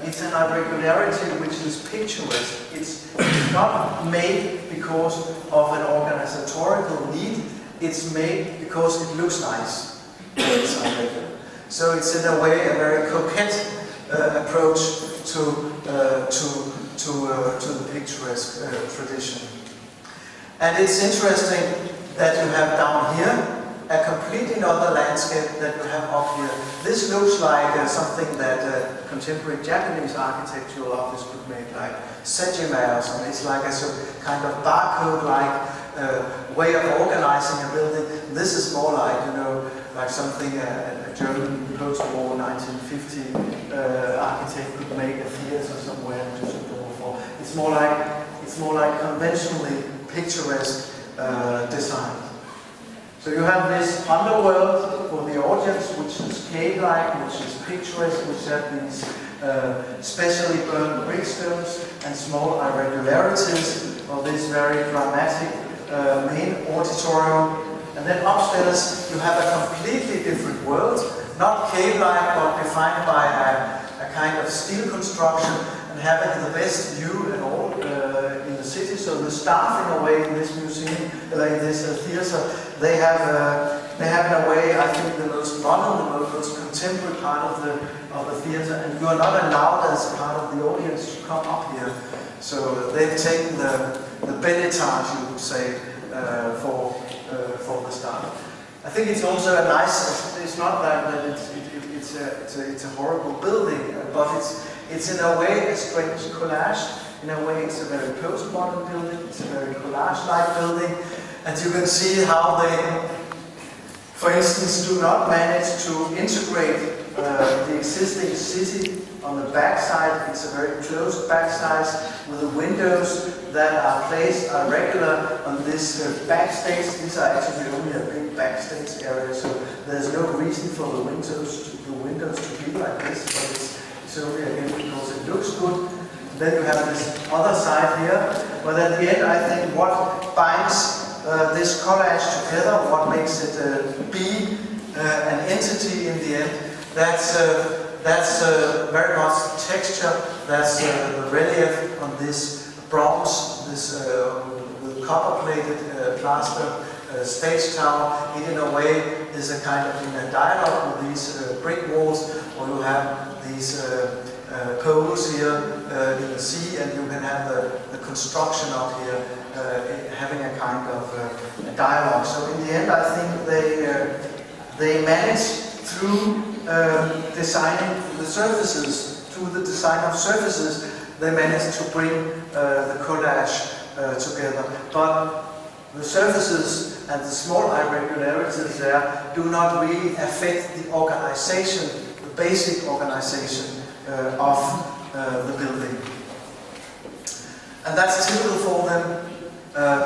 it's an irregularity which is picturesque. It's not made because of an organizatorical need. It's made because it looks nice. It's irregular. So it's in a way a very coquette approach to the picturesque tradition. And it's interesting that you have down here a completely another landscape that you have up here. This looks like something that contemporary Japanese architectural office could make, like sejima or something. It's like a kind of barcode-like way of organizing a building. This is more like, you know, like something a German post-war 1950 architect could make a theater somewhere in Düsseldorf. For. It's more like conventionally picturesque design. So you have this underworld for the audience, which is cave-like, which is picturesque, which have these specially burned brickstones and small irregularities of this very dramatic main auditorium. And then upstairs you have a completely different world, not cave-like but defined by a kind of steel construction and having the best view and all in the city. So the staff, in a way, in this museum, in this theater, they have in a way, I think, the most modern, the most contemporary part of the theater, and you are not allowed as part of the audience to come up here. So they've taken the beletage, you would say, for the staff. I think it's also a nice. It's not that it's a horrible building, but it's in a way a strange collage. In a way, it's a very postmodern building. It's a very collage-like building, and you can see how they, for instance, do not manage to integrate the existing city on the backside. It's a very closed backside with the windows that are placed irregular on this backstage. These are actually only a big backstage area, so there's no reason for the windows to be like this, but it's only again because it looks good. Then you have this other side here, but at the end I think what binds this collage together, what makes it be an entity in the end, that's very much texture, that's the relief on this bronze, this with copper-plated plaster stage tower. It in a way is a kind of in a dialogue with these brick walls, or you have these poles here in the sea, and you can have the construction up here having a kind of a dialogue. So in the end, I think they manage through designing the surfaces, through the design of surfaces, they manage to bring the collage together. But the surfaces and the small irregularities there do not really affect the organization, the basic organization of the building. And that's typical for them.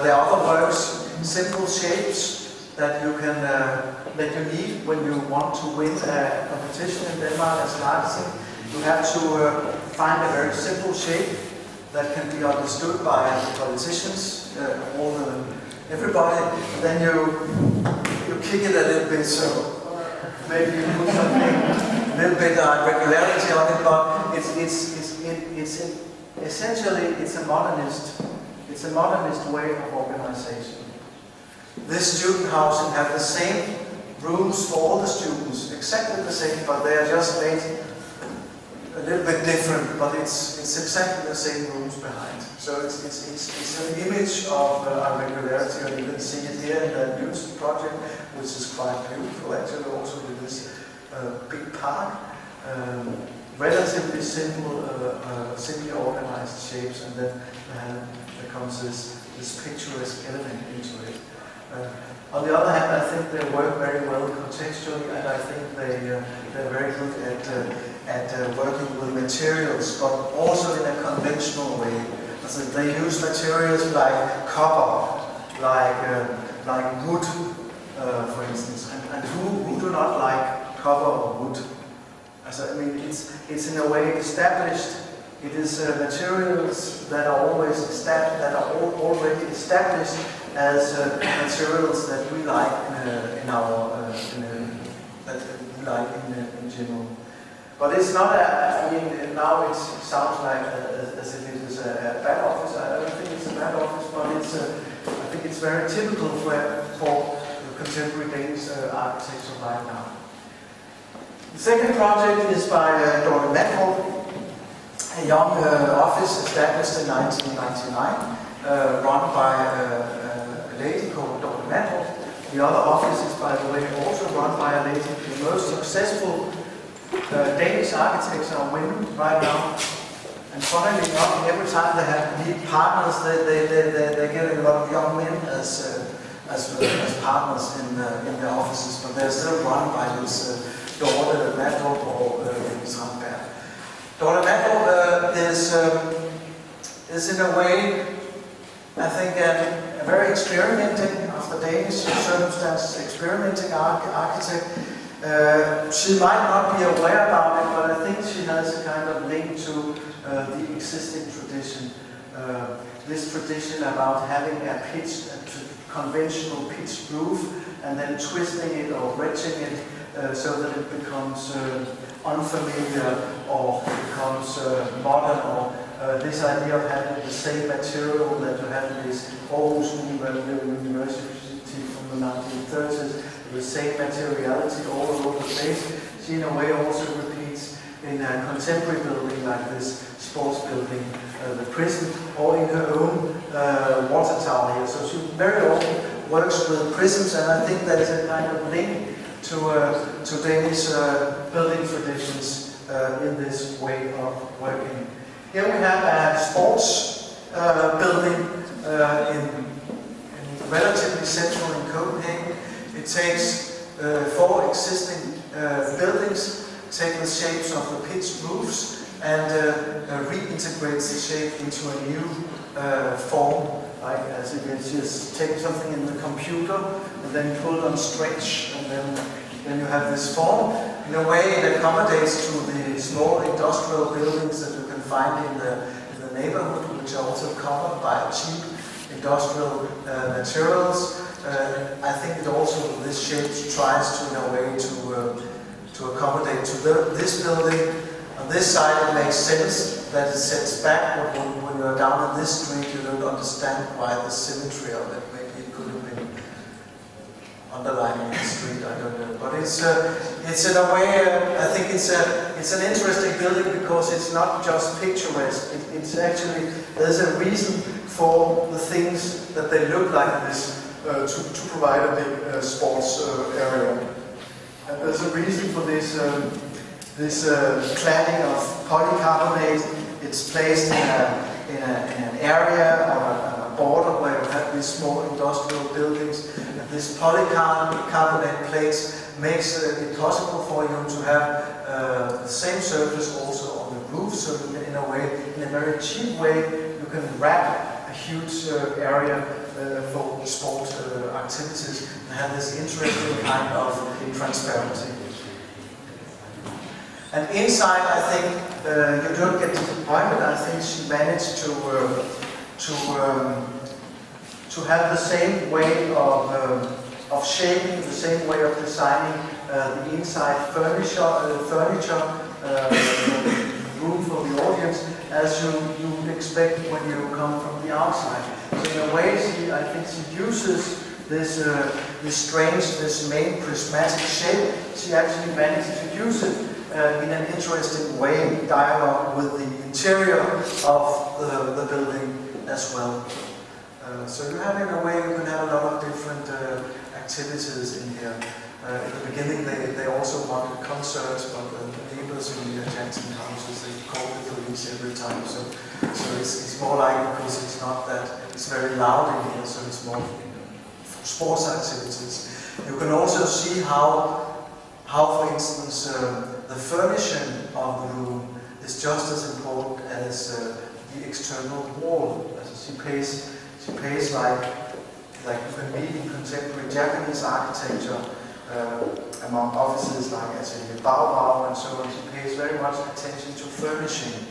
Their other works, simple shapes that you can that you need when you want to win a competition in Denmark as an artist. You have to find a very simple shape that can be understood by politicians, everybody. Then you kick it a little bit, so maybe you put something a little bit of regularity on it, but it's essentially it's a modernist way of organization. This student housing have the same rooms for all the students, exactly the same, but they are just made a little bit different, but it's exactly the same rooms behind. So it's an image of irregularity, and you can see it here in the Newton project, which is quite beautiful actually, also with this big park. Relatively simple, simply organized shapes, and then there comes this picturesque element into it. On the other hand, I think they work very well contextually, and I think they're very good at working with materials, but also in a conventional way. So they use materials like copper, like wood, for instance. And who do not like copper or wood? I mean, it's in a way established. It is materials that are always established, that are already established as materials that we like in general. But it's not I mean, now it sounds like as if it is a bad office. I don't think it's a bad office, but I think it's very typical for the contemporary Danish architecture right now. The second project is by Jordi Ros, a young office established in 1999, run by a lady called Jordi Ros. The other office is, by the way, also run by a lady. The most successful Danish architects are women right now. And funnily enough, every time they have need partners, they get a lot of young men as partners in their offices, but they're still run by this Jordi Ros or Strandberg. Jordi Ros is in a way, I think, a very experimenting, after Danish circumstances, experimenting architect. She might not be aware about it, but I think she has a kind of link to the existing tradition. This tradition about having a conventional pitched roof and then twisting it or wedging it so that it becomes unfamiliar or becomes modern, or this idea of having the same material that you had in this Aarhus University from the 1930s, the same materiality all over the place. She in a way also repeats in a contemporary building like this sports building, the prison, or in her own water tower here. So she very often works with prisms, and I think that is a kind of link to Danish building traditions in this way of working. Here we have a sports building in relatively central in Copenhagen. It takes 4 existing buildings, take the shapes of the pitched roofs, and reintegrates the shape into a new form. Like as if it's just take something in the computer and then pull on stretch, and then you have this form. In a way, it accommodates to the small industrial buildings that you can find in the neighborhood, which are also covered by cheap industrial materials. I think it also, this shape tries to, in a way, to accommodate to this building. On this side, it makes sense that it sets back, but when you're down in this street, you don't understand why the symmetry of it. Maybe it could have been underlining the street, I don't know. But it's in a way, I think it's an interesting building because it's not just picturesque. It's actually, there's a reason for the things that they look like this to provide a big sports area. And there's a reason for this. This cladding of polycarbonate. It's placed in an area or a border where you have these small industrial buildings. And this polycarbonate plates makes it possible for you to have the same surface also on the roof, so that in a way, in a very cheap way, you can wrap a huge area for sport activities and have this interesting kind of transparency. And inside, I think you don't get disappointed. I think she managed to have the same way of shaping, the same way of designing the inside furniture, room for the audience, as you would expect when you come from the outside. So in a way, I think she uses this strange, this main prismatic shape. She actually managed to use it in an interesting way, in dialogue with the interior of the building as well. So you have, in a way, you can have a lot of different activities in here. In the beginning, they also wanted concerts, but the neighbors in the adjacent houses, they called the police every time. So it's more like, because it's not that, it's very loud in here, so it's more sports activities. You can also see how for instance, the furnishing of the room is just as important as the external wall. She pays like you can meet in contemporary Japanese architecture among offices like Bauhaus and so on. She pays very much attention to furnishing,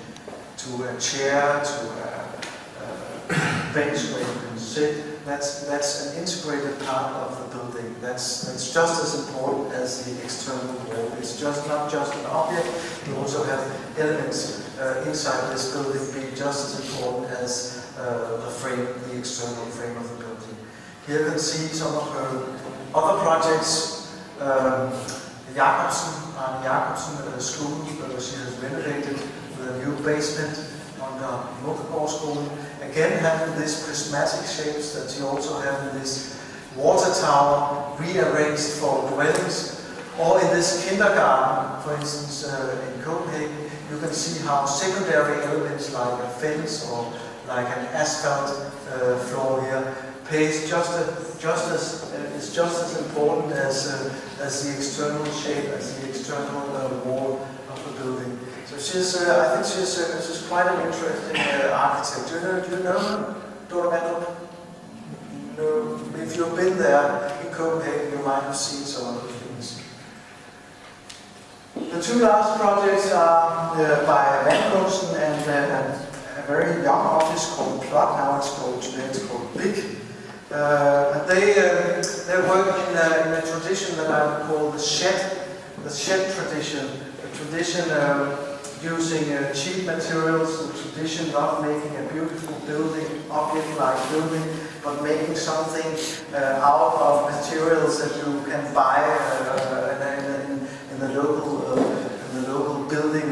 to a chair, to a bench where you can sit. That's an integrated part of the building. That's just as important as the external wall. It's not just an object. You also have elements inside this building being just as important as the external frame of the building. Here you can see some of her other projects. Jacobsen Arne Jacobsen school. She has renovated with a new basement under Munkegårdsskolen. Again having these prismatic shapes that you also have in this water tower rearranged for dwellings. Or in this kindergarten, for instance, in Copenhagen, you can see how secondary elements like a fence or like an asphalt floor here is just as important as the external shape, as the external wall of the building. So I think she's quite an interesting architect. Do you know her, Dora Mandrup? No, if you've been there in Copenhagen, you might have seen some of the things. The two last projects are by Vandkunsten and a very young office called Plot. Now it's called Big. And they work in a tradition that I would call the shed tradition. The tradition using cheap materials, the tradition of making a beautiful building, object-like building, but making something out of materials that you can buy in the local building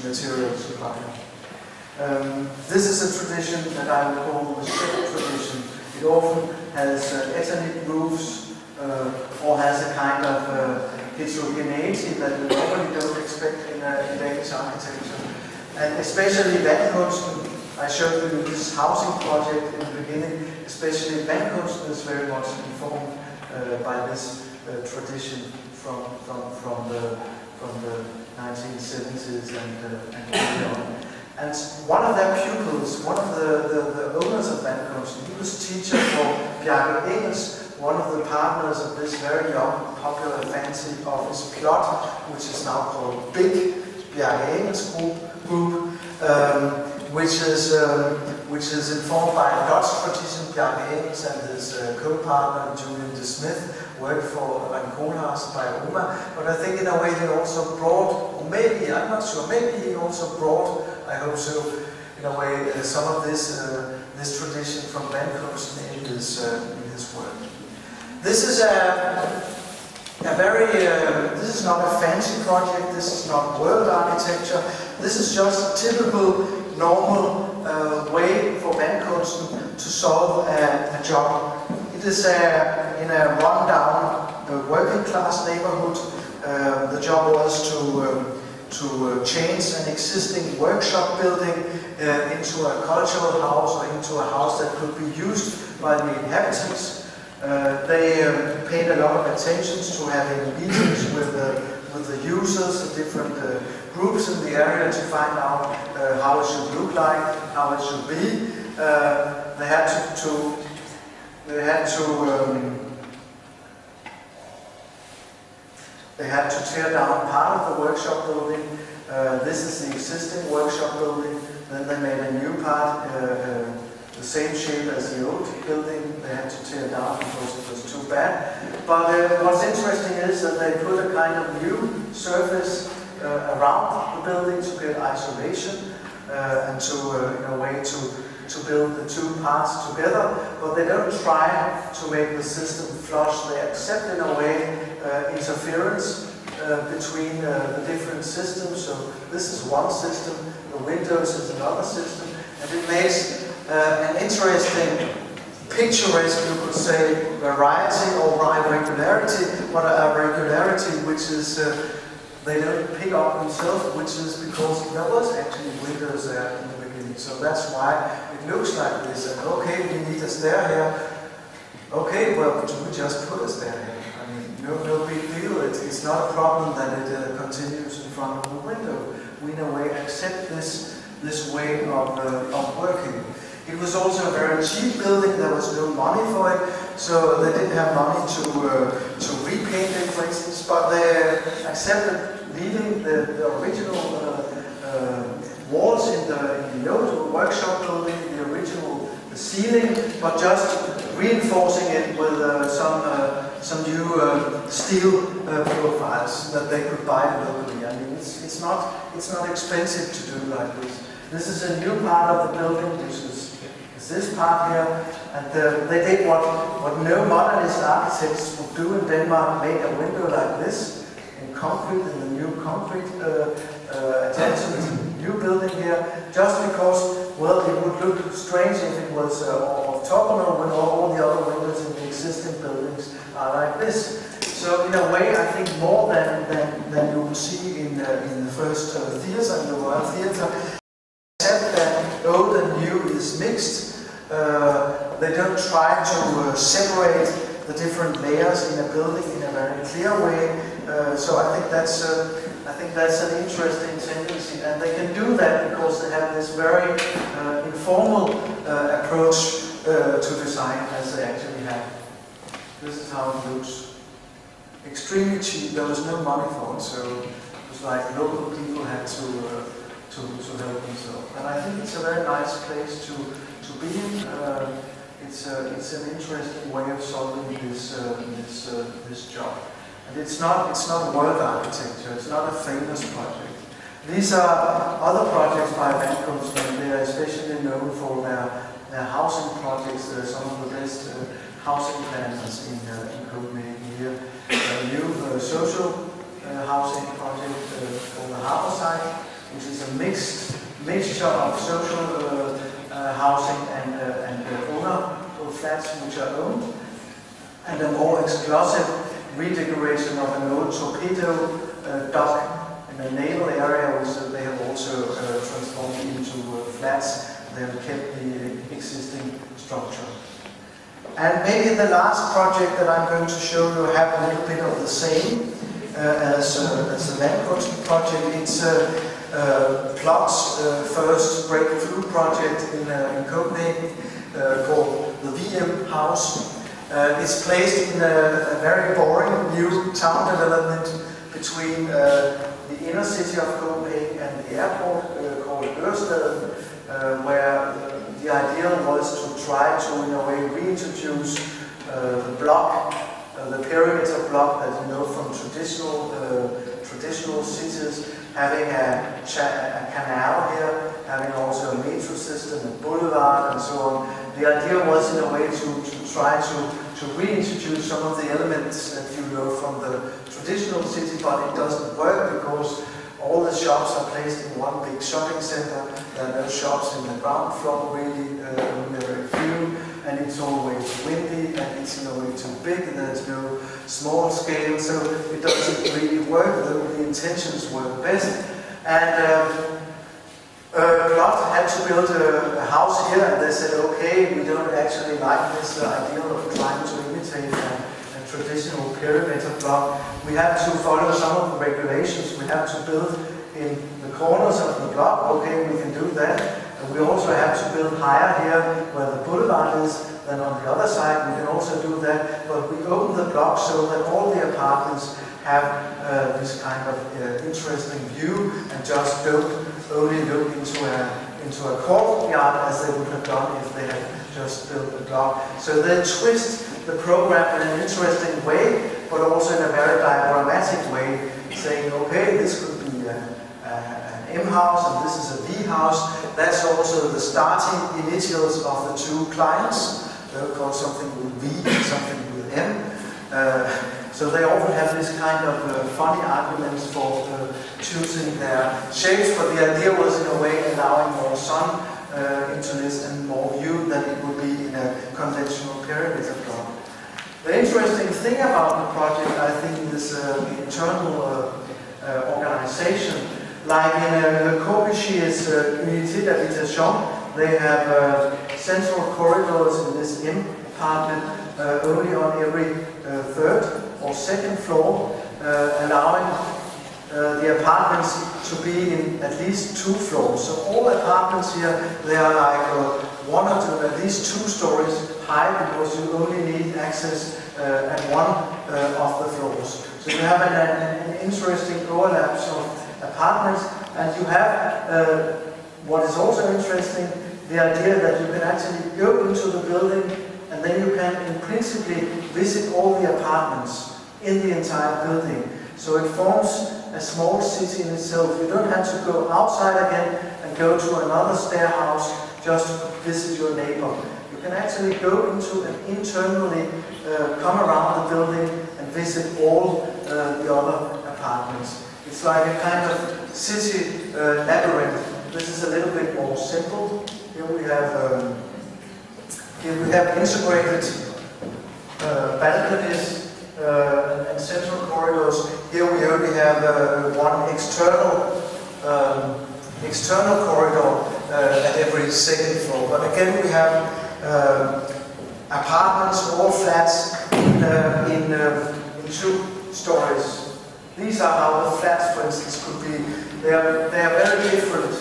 material supplier. This is a tradition that I would call the shed tradition. It often has ethnic roofs or has a kind of heterogeneity that you normally don't expect in Danish architecture. And especially Vandkunsten, I showed you this housing project in the beginning, especially Vandkunsten is very much informed by this tradition from the 1970s and on. And one of their pupils, one of the owners of Vandkunsten, he was teacher for Bjarke Engels, one of the partners of this very young, popular fancy office Plot, which is now called Big Bjarke Engels Group, which is informed by a Dutch tradition. Bjarke Engels and his co-partner Julian de Smith worked for Van Koolhaas by Roma, but I think in a way he also brought, or maybe, I'm not sure, maybe he also brought, I hope so, in a way, some of this tradition from Vandkunsten in his work. This is this is not a fancy project, this is not world architecture, this is just a typical, normal way for Vandkunsten to solve a job. It is in a rundown working class neighborhood. The job was to change an existing workshop building into a cultural house or into a house that could be used by the inhabitants. They paid a lot of attention to having meetings with the users, the different groups in the area to find out how it should look like, how it should be. They had to tear down part of the workshop building. This is the existing workshop building. Then they made a new part, the same shape as the old building. They had to tear down because it was too bad. But what's interesting is that they put a kind of new surface around the building to get isolation and to, in a way, to build the two parts together. But they don't try to make the system flush. They accept, in a way, interference between the different systems. So this is one system, the windows is another system, and it makes an interesting, picturesque, you could say, variety or regularity, but a regularity which is they don't pick up themselves, which is because there was actually windows there in the beginning. So that's why it looks like this. And okay, we need a stair here. Okay, well, we just put a stair here. I mean, no big deal. It's not a problem that it continues in front of the window. We in a way accept this way of working. It was also a very cheap building. There was no money for it, so they didn't have money to repaint it, for instance. But they accepted leaving the original walls in the old workshop building, the original ceiling, but just reinforcing it with some new steel profiles that they could buy locally. I mean, it's not expensive to do like this. This is a new part of the building. This is this part here, and they did what no modernist architects would do in Denmark: make a window like this in concrete, in the new concrete attention to the new building here, just because, well, it would look strange if it was orthogonal when all the other windows in the existing buildings are like this. So in a way, I think more than you will see in the first theatre, in the Royal Theatre, except that old and new is mixed. They don't try to separate the different layers in a building in a very clear way. So I think that's an interesting tendency, and they can do that because they have this very informal approach to design as they actually have. This is how it looks. Extremely cheap. There was no money for it, so it was like local people had to help themselves. And I think it's a very nice place to be in. It's an interesting way of solving this job. And it's not world architecture. It's not a famous project. These are other projects by Vandcoats, and they are especially known for their housing projects. They're some of the best housing planners in Copenhagen here. A new social housing project called the Harbour Site, which is a mixture of social housing and owner flats which are owned, and a more exclusive redecoration of an old torpedo dock in a naval area, which they have also transformed into flats. They have kept the existing structure. And maybe the last project that I'm going to show you have a little bit of the same as the Vandcoats project. It's Plot's first breakthrough project in Copenhagen called the VM House. It's placed in a very boring new town development between the inner city of Copenhagen and the airport called Ørsted, where the idea was to try to, in a way, reintroduce the block, the perimeter block that you know from traditional cities, having a canal here, having also a metro system, a boulevard, and so on. The idea was, in a way, to try to reintroduce some of the elements that you know from the traditional city, but it doesn't work because all the shops are placed in one big shopping center. There are no shops in the ground floor, really, only very few, and it's always windy, and it's in a way too big, and there's no small scale, so it doesn't really work, though the intentions were the best. And Plot had to build a house here, and they said, okay, we don't actually like this ideal of trying to imitate a traditional perimeter block. We have to follow some of the regulations. We have to build in the corners of the block. Okay, we can do that. And we also have to build higher here where the boulevard is than on the other side. We can also do that. But we open the block so that all the apartments have this kind of interesting view and just don't only look into a courtyard as they would have done if they had just built the block. So they twist the program in an interesting way, but also in a very diagrammatic way, saying, okay, this could be an M house and this is a V house. That's also the starting initials of the two clients. They'll call something with V and something with M. So they often have this kind of funny arguments for choosing their shapes, but the idea was in a way allowing more sun into this and more view than it would be in a conventional perimeter block. The interesting thing about the project, I think, is the internal organization. Like in Le Corbusier's Unité d'Habitation, they have central corridors in this M apartment only on every third or second floor, allowing the apartments to be in at least 2 floors. So all apartments here, they are like 1 or 2, at least 2 stories high, because you only need access at one of the floors. So you have an interesting overlap of apartments, and you have what is also interesting, the idea that you can actually go into the building and then you can in principle visit all the apartments in the entire building. So it forms a small city in itself. You don't have to go outside again and go to another stair house just to visit your neighbor. You can actually go into and internally come around the building and visit all the other apartments. apartments. It's like a kind of city labyrinth. This is a little bit more simple. Here we have integrated balconies and central corridors. Here we only have one external corridor at every second floor. But again, we have apartments or flats in 2 stories. These are how the flats, for instance, could be. They are very different,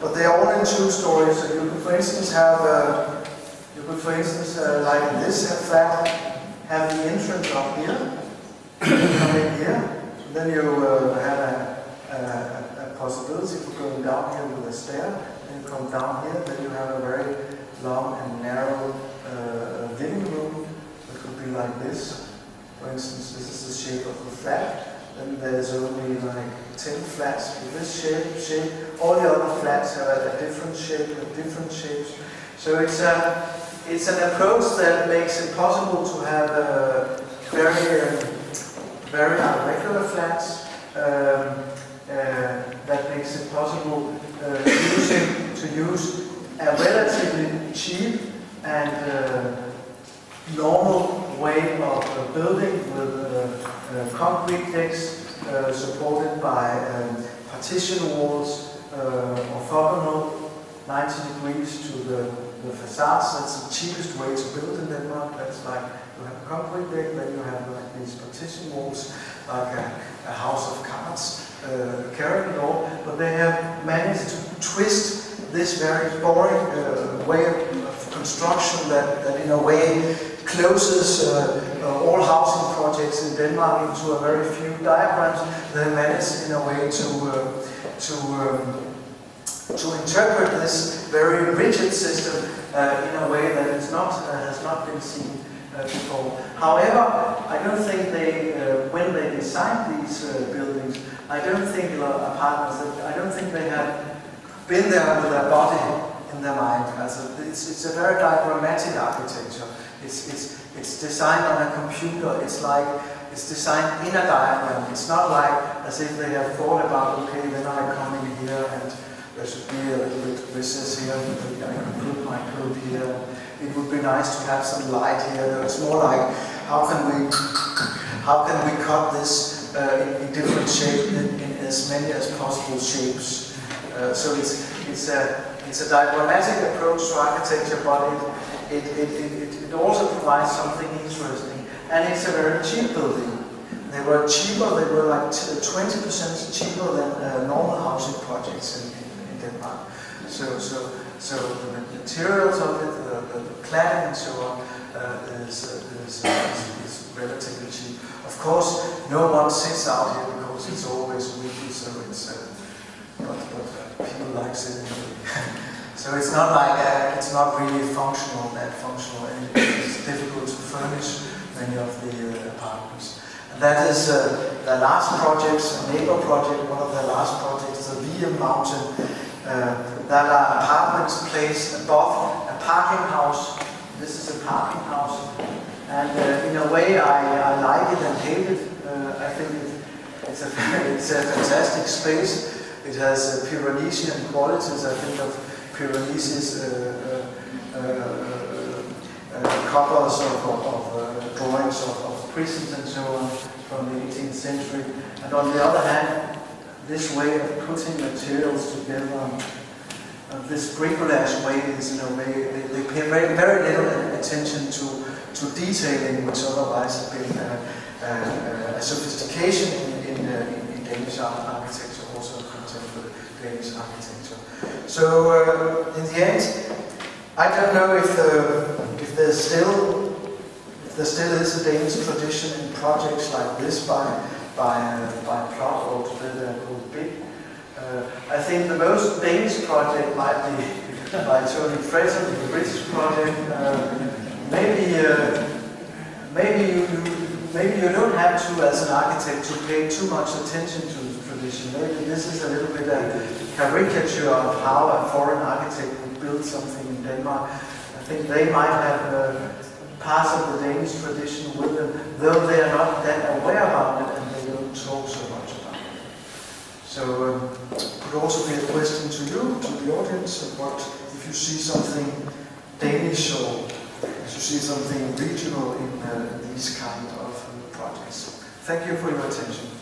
but they are all in 2 stories. So you could, for instance, have like in this flat, have the entrance up here. Come in here, then you have a possibility for going down here with a stair. Then you come down here, then you have a very long and narrow living room. It could be like this. For instance, this is the shape of the flat. Then there's only like 10 flats with this shape. All the other flats have a different shape, with different shapes. So it's an approach that makes it possible to have very irregular flats. That makes it possible to use a relatively cheap and normal way of building with concrete decks supported by partition walls, orthogonal 90 degrees to the facades. That's the cheapest way to build in Denmark. That's like you have a concrete deck, then you have like these partition walls, like a house of cards, carrying it all. But they have managed to twist this very boring way of construction that in a way closes all housing projects in Denmark into a very few diagrams. They managed in a way to interpret this very rigid system in a way that has not been seen before. However, I don't think when they designed these buildings, I don't think apartments, I don't think they have been there with their body in their mind. It's a very diagrammatic architecture. It's designed on a computer. It's designed in a diagram. It's not like as if they have thought about, okay, then I come in here and there should be a little bit of recess here, I can put my code here. It would be nice to have some light here. It's more like, how can we cut this in different shapes, in as many as possible shapes. So it's a diagrammatic approach to architecture, but it also provides something interesting. And it's a very cheap building. They were cheaper. They were like 20% cheaper than normal housing projects in Denmark. So the materials of it, the cladding and so on, is relatively cheap. Of course, no one sits out here because it's always windy, so but people like sitting here. So it's not like it's not really functional, and it's difficult to furnish many of the apartments. And that is the last projects, a neighbor project, one of the last projects, the VM Mountain. That are apartments placed above a parking house. This is a parking house, and in a way I like it and hate it. I think it's a fantastic space. It has Pyrenean qualities. I think of Pyrenees covers of drawings of prisons and so on from the 18th century. And on the other hand, this way of putting materials together, this bricolage way is in a way, they pay very little attention to detailing, which otherwise has been a sophistication in Danish architecture, also contemporary Danish architecture. So in the end, I don't know if there still is a Danish tradition in projects like this by plot or together called big. I think the most Danish project might be by Tony Fraser, the British project. Maybe you don't have to, as an architect, to pay too much attention to the tradition. Maybe this is a little bit a caricature of how a foreign architect would build something in Denmark. I think they might have parts of the Danish tradition with them, though they are not that aware about it and they don't talk so much about it. see something Danish or to see something regional in these kind of projects. Thank you for your attention.